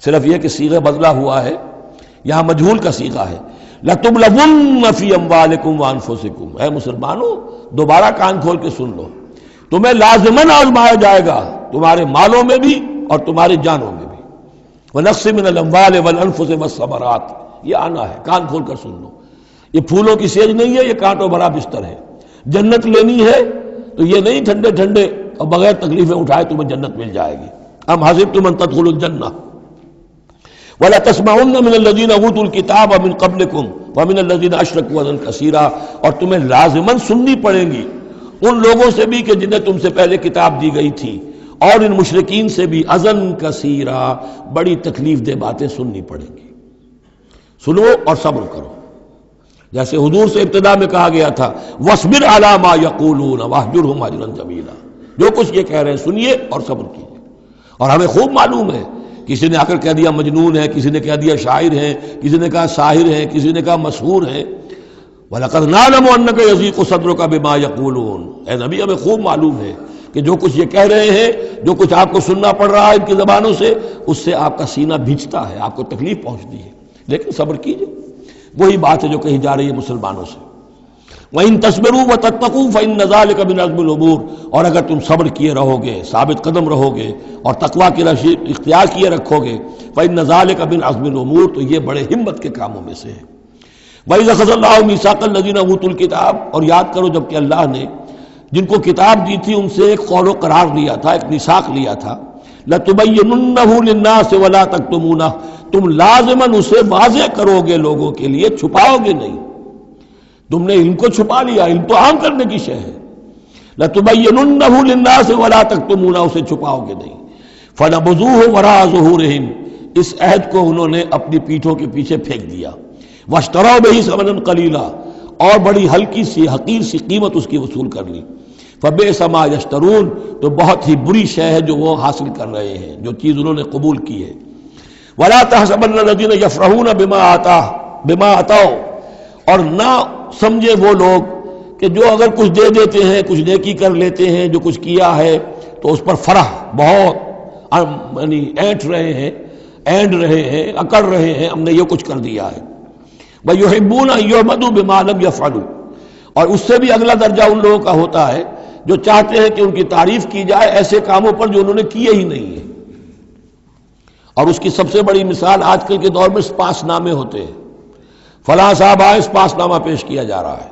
صرف یہ کہ صیغہ بدلا ہوا ہے، یہاں مجہول کا صیغہ ہے۔ لَتُبْلَوُنَّ فِي أَمْوَالِكُمْ وَأَنفُسِكُمْ، اے مسلمانوں دوبارہ کان کھول کے سن لو، تمہیں لازماً آزمایا جائے گا، تمہارے مالوں میں بھی اور تمہاری جانوں میں بھی۔ وَنَقْصٍ مِّنَ الْأَمْوَالِ وَالْأَنفُسِ وَالثَّمَرَاتِ، یہ آنا ہے، کان کھول کر سن لو۔ یہ پھولوں کی سیج نہیں ہے، یہ کانٹوں بھرا بستر ہے۔ جنت لینی ہے تو یہ نہیں ٹھنڈے ٹھنڈے اور بغیر تکلیفیں اٹھائے تمہیں جنت مل جائے گی۔ ام حسبتم ان تدخلوا الجنہ ولا تسمعن من الذين اوتوا الكتاب من قبلكم ومن الذين اشركوا اذى كثيرا، اور تمہیں لازماً سننی پڑیں گی ان لوگوں سے بھی کہ جنہیں تم سے پہلے کتاب دی گئی تھی، اور ان مشرکین سے بھی اذى كثيرا، بڑی تکلیف دہ باتیں سننی پڑیں گی۔ سنو اور صبر کرو، جیسے حضور سے ابتدا میں کہا گیا تھا وَاصْبِرْ عَلَىٰ مَا يَقُولُونَ وَاهْجُرْهُمْ هَجْرًا جَمِيلًا، جو کچھ یہ کہہ رہے ہیں سنیے اور صبر کیجیے۔ اور ہمیں خوب معلوم ہے، کسی نے آ کر کہہ دیا مجنون ہے، کسی نے کہہ دیا شاعر ہے، کسی نے کہا ساحر ہے، کسی نے کہا مسحور ہے۔ وَلَقَدْ نَعْلَمُ أَنَّكَ يَضِيقُ صَدْرُكَ بِمَا يَقُولُونَ، اے نبی ہمیں خوب معلوم ہے کہ جو کچھ یہ کہہ رہے ہیں، جو کچھ آپ کو سننا پڑ رہا ہے ان کی زبانوں سے، اس سے آپ کا سینہ بھیجتا ہے، آپ کو تکلیف پہنچتی ہے، لیکن صبر کیجیے۔ وہی بات ہے جو کہی جا رہی ہے مسلمانوں سے۔ وَإِن تَصْبِرُوا وَتَتَّقُوا فَإِنَّ ذَلِكَ مِنْ عَزْمِ الْأُمُورِ، اور اگر تم صبر کیے رہو گے، ثابت قدم رہو گے اور تقویٰ کی راہ اختیار کیے رکھو گے، فَإِنَّ ذَلِكَ مِنْ عَزْمِ الْأُمُورِ، تو یہ بڑے ہمت کے کاموں میں سے ہے۔ وَإِذْ أَخَذَ اللَّهُ مِيثَاقَ الَّذِينَ أُوتُوا الْكِتَابَ، اور یاد کرو جب کہ اللہ نے جن کو کتاب دی تھی ان سے ایک قول و قرار لیا تھا، ایک میثاق لیا تھا، لَتُبَيِّنُنَّهُ لِلنَّاسِ وَلَا تَكْتُمُونَهُ، تم لازماً اسے واضح کرو گے لوگوں کے لیے، چھپاؤ گے نہیں۔ تم نے علم کو چھپا لیا، علم تو عام کرنے کی شے ہے۔ لَتُبَيِّنُنَّهُ لِلنَّاسِ وَلَا تَكْتُمُونَهُ، اسے چھپاؤ گے نہیں۔ فَنَبَذُوهُ وَرَاءَ ظُهُورِهِمْ، اس عہد کو انہوں نے اپنی پیٹھوں کے پیچھے پھینک دیا۔ وَاشْتَرَوْا بِهِ ثَمَنًا قَلِيلًا، اور بڑی ہلکی سی حقیر سی قیمت اس کی وصول کر لی۔ فَبِئْسَ مَا يَشْتَرُونَ، تو بہت ہی بری شے ہے جو وہ حاصل کر رہے ہیں، جو چیز انہوں نے قبول کی ہے۔ وَلَا تَحْسَبَنَّ الَّذِينَ يَفْرَحُونَ بِمَا آتَاهُ، اور نہ سمجھے وہ لوگ کہ جو اگر کچھ دے دیتے ہیں، کچھ نیکی کر لیتے ہیں، جو کچھ کیا ہے تو اس پر فرح بہت یعنی اینٹ رہے ہیں، اینڈ رہے ہیں، اکڑ رہے ہیں، ہم نے یہ کچھ کر دیا ہے۔ وَيُحِبُّونَ أَن يُحْمَدُوا بِمَا لَمْ يَفْعَلُوا، اور اس سے بھی اگلا درجہ ان لوگوں کا ہوتا ہے جو چاہتے ہیں کہ ان کی تعریف کی جائے ایسے کاموں پر جو انہوں نے کیے ہی نہیں ہیں۔ اور اس کی سب سے بڑی مثال آج کل کے دور میں سپاس نامے ہوتے ہیں، فلاں صاحب آئے سپاس نامہ پیش کیا جا رہا ہے،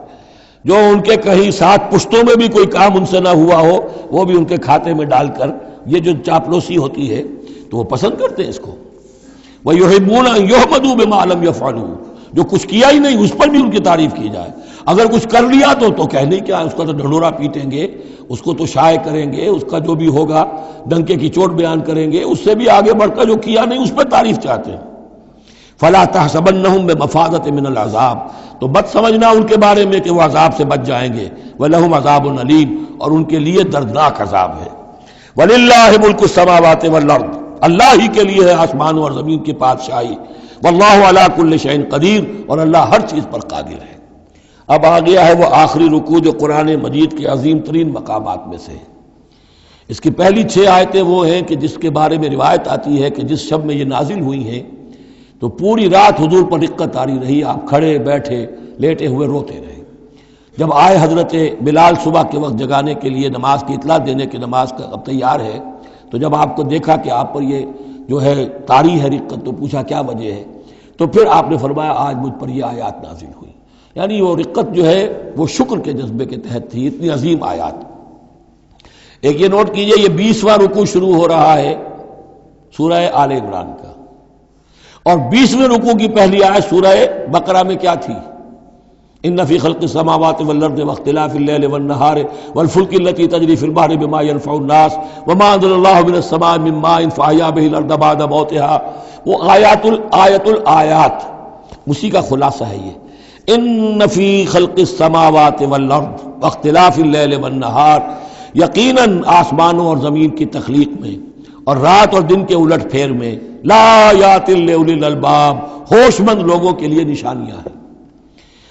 جو ان کے کہیں ساتھ پشتوں میں بھی کوئی کام ان سے نہ ہوا ہو وہ بھی ان کے کھاتے میں ڈال کر، یہ جو چاپلوسی ہوتی ہے تو وہ پسند کرتے ہیں اس کو۔ وَيُحِبُّونَ أَن يُحْمَدُوا بِمَا لَمْ يَفْعَلُوا، جو کچھ کیا ہی نہیں اس پر بھی ان کی تعریف کی جائے، اگر کچھ کر لیا تو کہنے کیا، اس کا تو ڈھنڈورا پیٹیں گے، اس کو تو شائع کریں گے، اس کا جو بھی ہوگا ڈنکے کی چوٹ بیان کریں گے، اس سے بھی آگے بڑھ کر جو کیا نہیں اس پر تعریف چاہتے ہیں۔ فَلَا تَحْسَبَنَّهُمْ بِمَفَازَةٍ مِّنَ الْعَذَابِ، تو مت سمجھنا ان کے بارے میں کہ وہ عذاب سے بچ جائیں گے۔ وَلَهُمْ عَذَابٌ أَلِيمٌ، اور ان کے لیے دردناک عذاب ہے۔ وَلِلَّهِ مُلْكُ السَّمَاوَاتِ وَالْأَرْضِ، اللہ ہی کے لیے ہے آسمانوں اور زمین کی بادشاہی۔ وَاللَّهُ عَلَىٰ كُلِّ شَيْءٍ قَدِيرٌ، اور اللہ ہر چیز پر قادر ہے۔ اب آ گیا ہے وہ آخری رکوع جو قرآن مجید کے عظیم ترین مقامات میں سے ہے۔ اس کی پہلی 6 آیتیں وہ ہیں کہ جس کے بارے میں روایت آتی ہے کہ جس شب میں یہ نازل ہوئی ہیں تو پوری رات حضور پر رقت آری رہی، آپ کھڑے بیٹھے لیٹے ہوئے روتے رہے۔ جب آئے حضرت بلال صبح کے وقت جگانے کے لیے، نماز کی اطلاع دینے کہ نماز کا اب تیار ہے، تو جب آپ کو دیکھا کہ آپ پر یہ جو ہے طاری ہے رقت، تو پوچھا کیا وجہ ہے، تو پھر آپ نے فرمایا آج مجھ پر یہ آیات نازل ہوئی۔ یعنی وہ رقت جو ہے وہ شکر کے جذبے کے تحت تھی، اتنی عظیم آیات۔ ایک یہ نوٹ کیجئے، یہ 20واں رکوع شروع ہو رہا ہے سورہ آل عمران کا، اور 20ویں رکوع کی پہلی آیت سورہ بقرہ میں کیا تھی؟ ان فی خلق السماوات والارض واختلاف اللیل والنہار والفلک التی تجری فی البحر بما ينفع الناس وما انزل اللہ من السماء من ماء فاحیا به الارض بعد موتها، وہ آیت الآیات، اسی کا خلاصہ ہے یہ۔ ان فی خلق السماوات والارض واختلاف اللیل والنہار، یقیناً آسمانوں اور زمین کی تخلیق میں اور رات اور دن کے الٹ پھیر میں، لا آیات لأولی الالباب، ہوش مند لوگوں کے لیے نشانیاں ہیں۔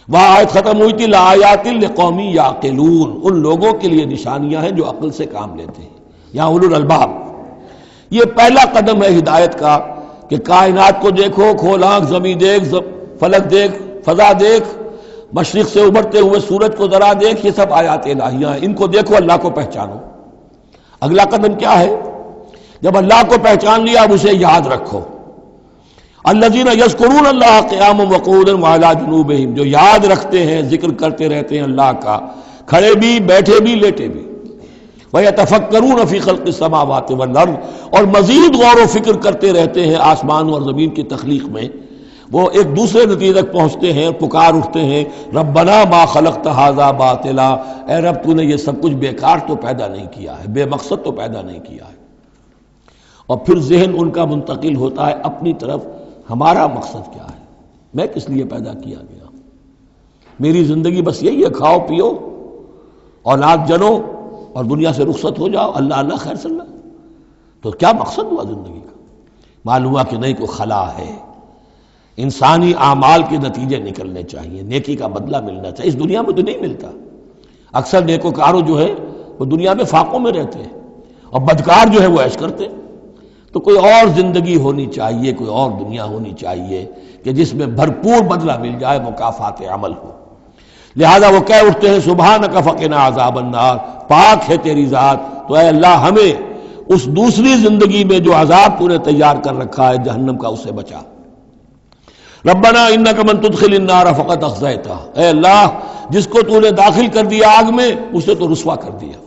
وہاں آیت ختم ہوئی تھی لا آیات لقوم یعقلون، ان لوگوں کے لیے نشانیاں ہیں جو عقل سے کام لیتے ہیں، یا اولو الالباب۔ یہ پہلا قدم ہے ہدایت کا کہ کائنات کو دیکھو، کھول آنکھ، زمین دیکھ، فلک دیکھ، فضا دیکھ، مشرق سے ابھرتے ہوئے سورج کو ذرا دیکھ، یہ سب آیات الہیہ ہیں، ان کو دیکھو، اللہ کو پہچانو۔ اگلا قدم کیا ہے؟ جب اللہ کو پہچان لیا اب اسے یاد رکھو۔ الذین یذکرون اللہ قیاما وقعودا وعلی جنوبہم، جو یاد رکھتے ہیں، ذکر کرتے رہتے ہیں اللہ کا، کھڑے بھی، بیٹھے بھی، لیٹے بھی۔ ویتفکرون فی خلق السماوات والارض، اور مزید غور و فکر کرتے رہتے ہیں آسمان اور زمین کی تخلیق میں۔ وہ ایک دوسرے نتیجے تک پہنچتے ہیں، پکار اٹھتے ہیں، ربنا ما خلقت ھذا باطلا، اے رب تو نے یہ سب کچھ بیکار تو پیدا نہیں کیا ہے، بے مقصد تو پیدا نہیں کیا ہے۔ اور پھر ذہن ان کا منتقل ہوتا ہے اپنی طرف، ہمارا مقصد کیا ہے، میں کس لیے پیدا کیا گیا، میری زندگی بس یہی ہے، کھاؤ پیو، اولاد جنو اور دنیا سے رخصت ہو جاؤ، اللہ اللہ خیر صلی اللہ۔ تو کیا مقصد ہوا زندگی کا؟ معلوم ہوا کہ نہیں، کوئی خلا ہے، انسانی اعمال کے نتیجے نکلنے چاہیے، نیکی کا بدلہ ملنا چاہیے۔ اس دنیا میں تو نہیں ملتا، اکثر نیکوکاروں جو ہے وہ دنیا میں فاقوں میں رہتے ہیں، اور بدکار جو ہے وہ عیش کرتے ہیں۔ تو کوئی اور زندگی ہونی چاہیے، کوئی اور دنیا ہونی چاہیے کہ جس میں بھرپور بدلہ مل جائے، مکافات عمل ہو۔ لہذا وہ کہہ اٹھتے ہیں سبحانک فقنا عذاب النار، پاک ہے تیری ذات، تو اے اللہ ہمیں اس دوسری زندگی میں جو عذاب تو نے تیار کر رکھا ہے جہنم کا، اسے بچا۔ ربنا انک من تدخل النار فقد اخزیتہ، اے اللہ جس کو تو نے داخل کر دیا آگ میں، اسے تو رسوا کر دیا۔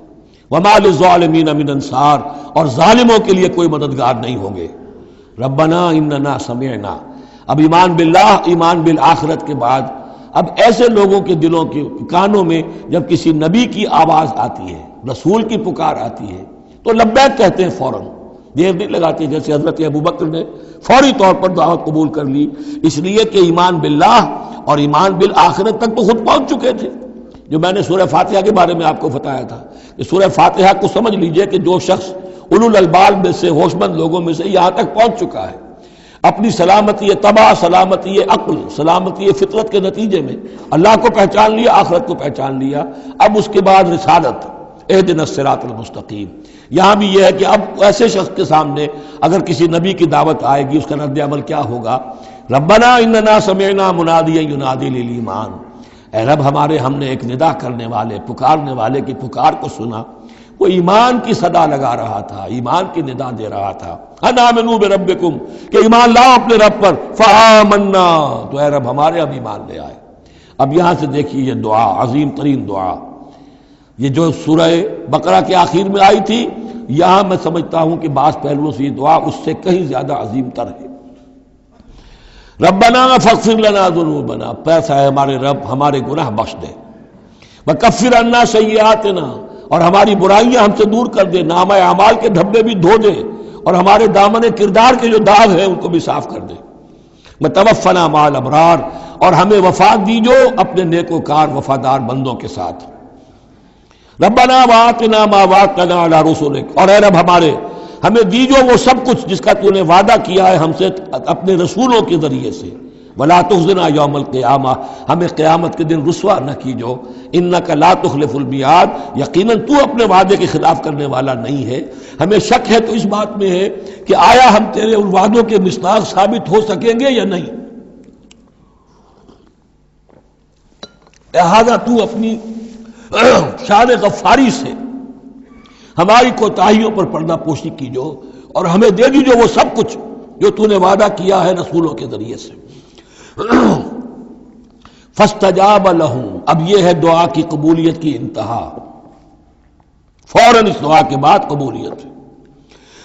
وما للظالمین من انصار، اور ظالموں کے لیے کوئی مددگار نہیں ہوں گے۔ ربنا اننا سمعنا، اب ایمان باللہ، ایمان بالآخرت کے بعد اب ایسے لوگوں کے دلوں کے کانوں میں جب کسی نبی کی آواز آتی ہے، رسول کی پکار آتی ہے، تو لبیک کہتے ہیں فوراً، دیر نہیں لگاتے، جیسے حضرت ابوبکر نے فوری طور پر دعوت قبول کر لی، اس لیے کہ ایمان باللہ اور ایمان بالآخرت تک تو خود پہنچ چکے تھے۔ جو میں نے سورہ فاتحہ کے بارے میں آپ کو بتایا تھا کہ سورہ فاتحہ کو سمجھ لیجئے کہ جو شخص اولو الالباب میں سے، ہوش مند لوگوں میں سے یہاں تک پہنچ چکا ہے، اپنی سلامتی طبع، سلامتی عقل، سلامتی فطرت کے نتیجے میں اللہ کو پہچان لیا، آخرت کو پہچان لیا، اب اس کے بعد رسالت، اہدنا الصراط المستقیم۔ یہاں بھی یہ ہے کہ اب ایسے شخص کے سامنے اگر کسی نبی کی دعوت آئے گی، اس کا رد عمل کیا ہوگا؟ ربنا اننا سمعنا منادیا ینادی للایمان، اے رب ہم نے ایک ندا کرنے والے، پکارنے والے کی پکار کو سنا، وہ ایمان کی صدا لگا رہا تھا، ایمان کی ندا دے رہا تھا، ان آمنوا بربکم، کہ ایمان لاؤ اپنے رب پر، فآمنا، تو اے رب ہمارے اب ایمان لے آئے۔ اب یہاں سے دیکھیے یہ دعا، عظیم ترین دعا، یہ جو سورہ بقرہ کے آخر میں آئی تھی، یہاں میں سمجھتا ہوں کہ بعض پہلوؤں سے یہ دعا اس سے کہیں زیادہ عظیم تر ہے۔ ربنا فاغفر لنا ذنوبنا، پیسا ہے ہمارے رب ہمارے گناہ بخش دے، وکفر عنا سیئاتنا، اور ہماری برائیاں ہم سے دور کر دے، نامہ اعمال کے دھبے بھی دھو دے، اور ہمارے دامن کردار کے جو داغ ہیں ان کو بھی صاف کر دے، وتوفنا مع الابرار، اور ہمیں وفات دیجو اپنے نیکوکار وفادار بندوں کے ساتھ۔ ربنا وآتنا ما وعدتنا علی رسلک، اور اے رب ہمیں دیجو وہ سب کچھ جس کا تو نے وعدہ کیا ہے ہم سے اپنے رسولوں کے ذریعے سے، ولا تخزنا یوم القیامہ، ہمیں قیامت کے دن رسوا نہ کیجو، انک لا تخلف المیعاد، یقیناً تو اپنے وعدے کے خلاف کرنے والا نہیں ہے۔ ہمیں شک ہے تو اس بات میں ہے کہ آیا ہم تیرے ان وعدوں کے مصداق ثابت ہو سکیں گے یا نہیں، لہذا تو اپنی شان غفاری سے ہماری کوتاہیوں پر پردہ پوشی کیجو اور ہمیں دے دیجو وہ سب کچھ جو تو نے وعدہ کیا ہے رسولوں کے ذریعے سے۔ فاستجاب لہم، اب یہ ہے دعا کی قبولیت کی انتہا، فوراً اس دعا کے بعد قبولیت۔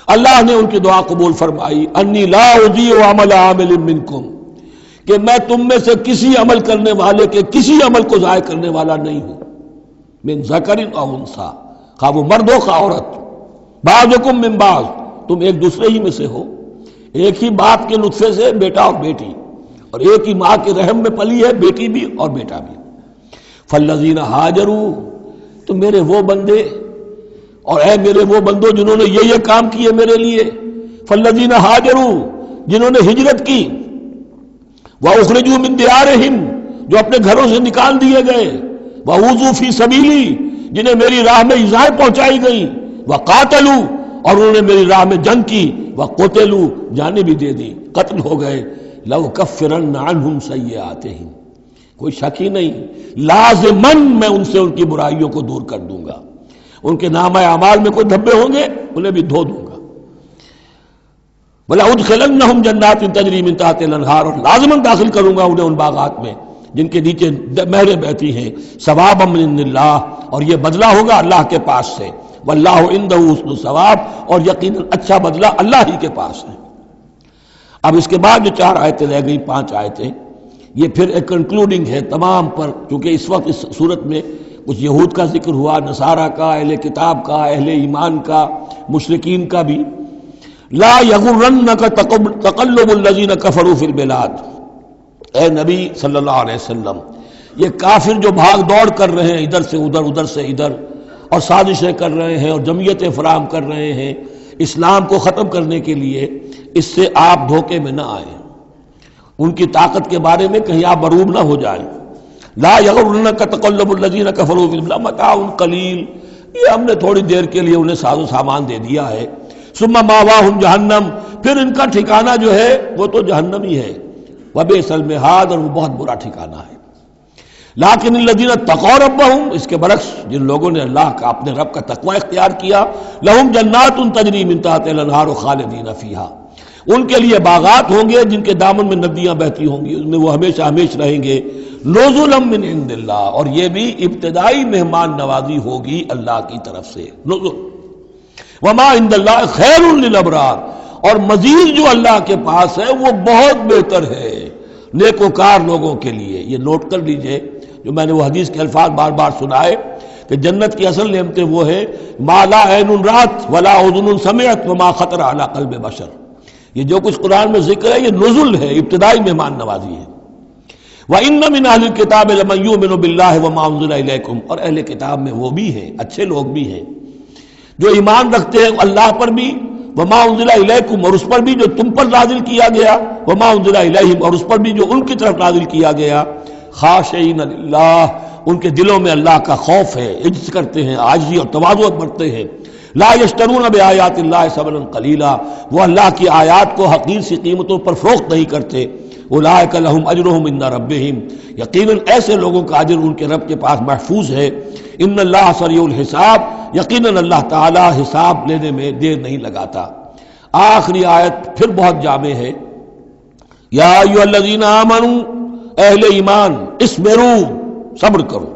اللہ نے ان کی دعا قبول فرمائی، انی لا اضیع عمل عامل منکم، کہ میں تم میں سے کسی عمل کرنے والے کے کسی عمل کو ضائع کرنے والا نہیں ہوں، من ذکر او انثی، خواہ وہ مرد ہو خواہ عورت، بعضکم من بعض، تم ایک دوسرے ہی میں سے ہو، ایک ہی باپ کے نطفے سے بیٹا اور بیٹی، اور ایک ہی ماں کے رحم میں پلی ہے بیٹی بھی اور بیٹا بھی۔ فالذین ہاجروا، تو میرے وہ بندے اور اے میرے وہ بندوں جنہوں نے یہ کام کیے میرے لیے، فالذین ہاجروا، جنہوں نے ہجرت کی، وَأُخْرِجُوا مِن دِيَارِهِمْ، جو اپنے گھروں سے نکال دیے گئے، وَأُوذُوا فِي سَبِيلِي، جنہیں میری راہ میں ایذائیں پہنچائی گئیں، وَقَاتَلُوا، اور انہوں نے میری راہ میں جنگ کی، وَقُتِلُوا، جانیں بھی دے دی، قتل ہو گئے، لَأُكَفِّرَنَّ عَنْهُمْ سَيِّئَاتِهِمْ، کوئی شک ہی نہیں، لازماً میں ان سے ان کی برائیوں کو دور کر دوں گا، ان کے نامہ اعمال میں کوئی دھبے ہوں گے انہیں بھی دھو دوں گا، وَلَأُدْخِلَنَّهُمْ جَنَّاتٍ تَجْرِي مِن تَحْتِهَا الْأَنْهَارُ، اور لازماً داخل کروں گا انہیں ان باغات میں جن کے نیچے نہریں بہتی ہیں، ثوابا من اللہ، اور یہ بدلہ ہوگا اللہ کے پاس سے، واللہ عنده حسن الثواب، اور یقیناً اچھا بدلہ اللہ ہی کے پاس ہے۔ اب اس کے بعد جو 4 آیتیں رہ گئی، 5 آیتیں، یہ پھر ایک کنکلوڈنگ ہے تمام پر، چونکہ اس وقت اس صورت میں کچھ یہود کا ذکر ہوا، نصارہ کا، اہل کتاب کا، اہل ایمان کا، مشرکین کا بھی۔ لا یغرنک تقلب الذین کفروا فی البلاد، اے نبی صلی اللہ علیہ وسلم، یہ کافر جو بھاگ دوڑ کر رہے ہیں ادھر سے ادھر، ادھر سے ادھر، اور سازشیں کر رہے ہیں اور جمعیتیں فراہم کر رہے ہیں اسلام کو ختم کرنے کے لیے، اس سے آپ دھوکے میں نہ آئیں، ان کی طاقت کے بارے میں کہیں آپ مروب نہ ہو جائیں۔ لا یغرنک تقلب الذین کفروا فی البلاد متاع قلیل، یہ ہم نے تھوڑی دیر کے لیے انہیں ساز و سامان دے دیا ہے، ثم ماواہم جہنم، پھر ان کا ٹھکانہ جو ہے وہ تو جہنم ہی ہے، وبئس المہاد، اور وہ بہت برا ٹھکانہ ہے۔ لیکن الذین اتقوا ربہم، اس کے برعکس جن لوگوں نے اللہ کا اپنے رب کا تقوی اختیار کیا، لہم جنات تجری من تحتہا الانہار خالدین فیہا، ان کے لیے باغات ہوں گے جن کے دامن میں ندیاں بہتی ہوں گی، ان میں وہ ہمیشہ ہمیشہ رہیں گے، نزلا من عند اللہ، اور یہ بھی ابتدائی مہمان نوازی ہوگی اللہ کی طرف سے، نزل، وما عند اللہ خیر للابرار، اور مزید جو اللہ کے پاس ہے وہ بہت بہتر ہے نیکوکار لوگوں کے لیے۔ یہ نوٹ کر لیجئے، جو میں نے وہ حدیث کے الفاظ بار بار سنائے کہ جنت کی اصل نعمتیں وہ ہے ما لا عین رات ولا اذن سمعت وما خطر علی قلب بشر، یہ جو کچھ قرآن میں ذکر ہے یہ نزل ہے، ابتدائی مہمان نوازی ہے۔ وَإِنَّ مِنْ أَهْلِ الْكِتَابِ لَمَن يُؤْمِنُ بِاللَّهِ وَمَا أُنزِلَ إِلَيْكُمْ، اور اہل کتاب میں وہ بھی ہیں، اچھے لوگ بھی ہیں جو ایمان رکھتے ہیں اللہ پر بھی، وما انزل الیکم، اور اس پر بھی جو تم پر نازل کیا گیا، وما انزل الیہم، اور اس پر بھی جو ان کی طرف نازل کیا گیا، خاشعین للہ، ان کے دلوں میں اللہ کا خوف ہے، عجز کرتے ہیں، عاجزی اور تواضع برتتے ہیں، لا یشترون بآیات اللہ ثمنا قلیلا، وہ اللہ کی آیات کو حقیر سی قیمتوں پر فروخت نہیں کرتے، اولئک لہم اجرہم عند ربہم، یقیناً ایسے لوگوں کا اجر ان کے رب کے پاس محفوظ ہے، ان اللہ سریع الحساب، یقیناً اللہ تعالی حساب لینے میں دیر نہیں لگاتا۔ آخری آیت پھر بہت جامع ہے، یا ایھا الذین آمنوا، اہل ایمان، اصبروا، صبر کرو،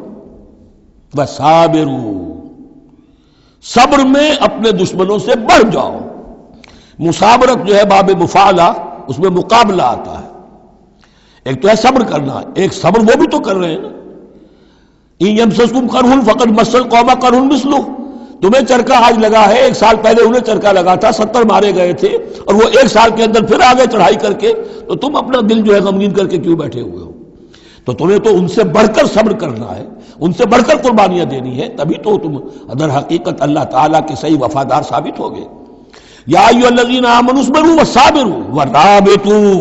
وصابروا، صبر میں اپنے دشمنوں سے بڑھ جاؤ۔ مصابرت جو ہے باب مفعلہ، اس میں مقابلہ آتا ہے، ایک تو ہے صبر کرنا، ایک صبر وہ بھی تو کر رہے ہیں نا، ان یمسسکم قرح فقد مس القوم قرح مثلہ، تمہیں چرکا آج لگا ہے، 1 سال پہلے انہیں چرکا لگا تھا، 70 مارے گئے تھے، اور وہ 1 سال کے اندر پھر آگے چڑھائی کر کے، تو تم اپنا دل جو ہے غمگین کر کے کیوں بیٹھے ہوئے ہو؟ تو تمہیں تو ان سے بڑھ کر صبر کرنا ہے، ان سے بڑھ کر قربانیاں دینی ہے، تبھی تو تم در حقیقت اللہ تعالیٰ کے صحیح وفادار ثابت ہوگے۔ یا ایھا الذین آمنوا اصبروا وصابروا ورابطوا،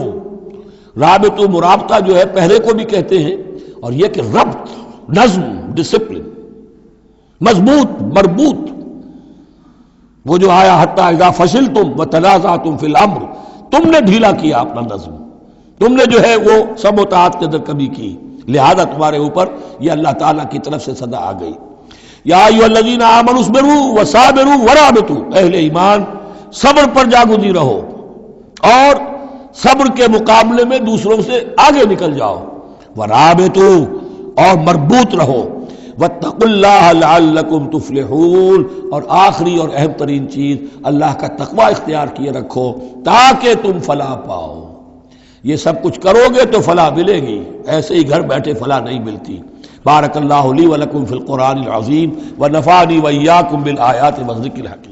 رابطوا مرابطہ جو ہے پہرے کو بھی کہتے ہیں، اور یہ کہ ربط، نظم، ڈسپلن، مضبوط، مربوط، وہ جو آیا حتی اذا فشلتم وتنازعتم فی الامر، تم نے ڈھیلا کیا اپنا نظم، تم نے جو ہے وہ سب اطاعت کے اندر کمی کی، لہذا تمہارے اوپر یہ اللہ تعالیٰ کی طرف سے صدا آ گئی۔ یا ایھا الذین آمنوا اصبروا وصابروا ورابطوا، اہل ایمان صبر پر جاگزی رہو اور صبر کے مقابلے میں دوسروں سے آگے نکل جاؤ، ورابطوا اور مربوط رہو، واتقوا اللہ لعلکم تفلحون، اور آخری اور اہم ترین چیز اللہ کا تقوی اختیار کیے رکھو تاکہ تم فلاح پاؤ۔ یہ سب کچھ کرو گے تو فلاح ملے گی، ایسے ہی گھر بیٹھے فلاح نہیں ملتی۔ بارک اللہ لی ولکم فی القرآن العظیم ونفعنی وإیاکم بالآیات والذکر الحکیم۔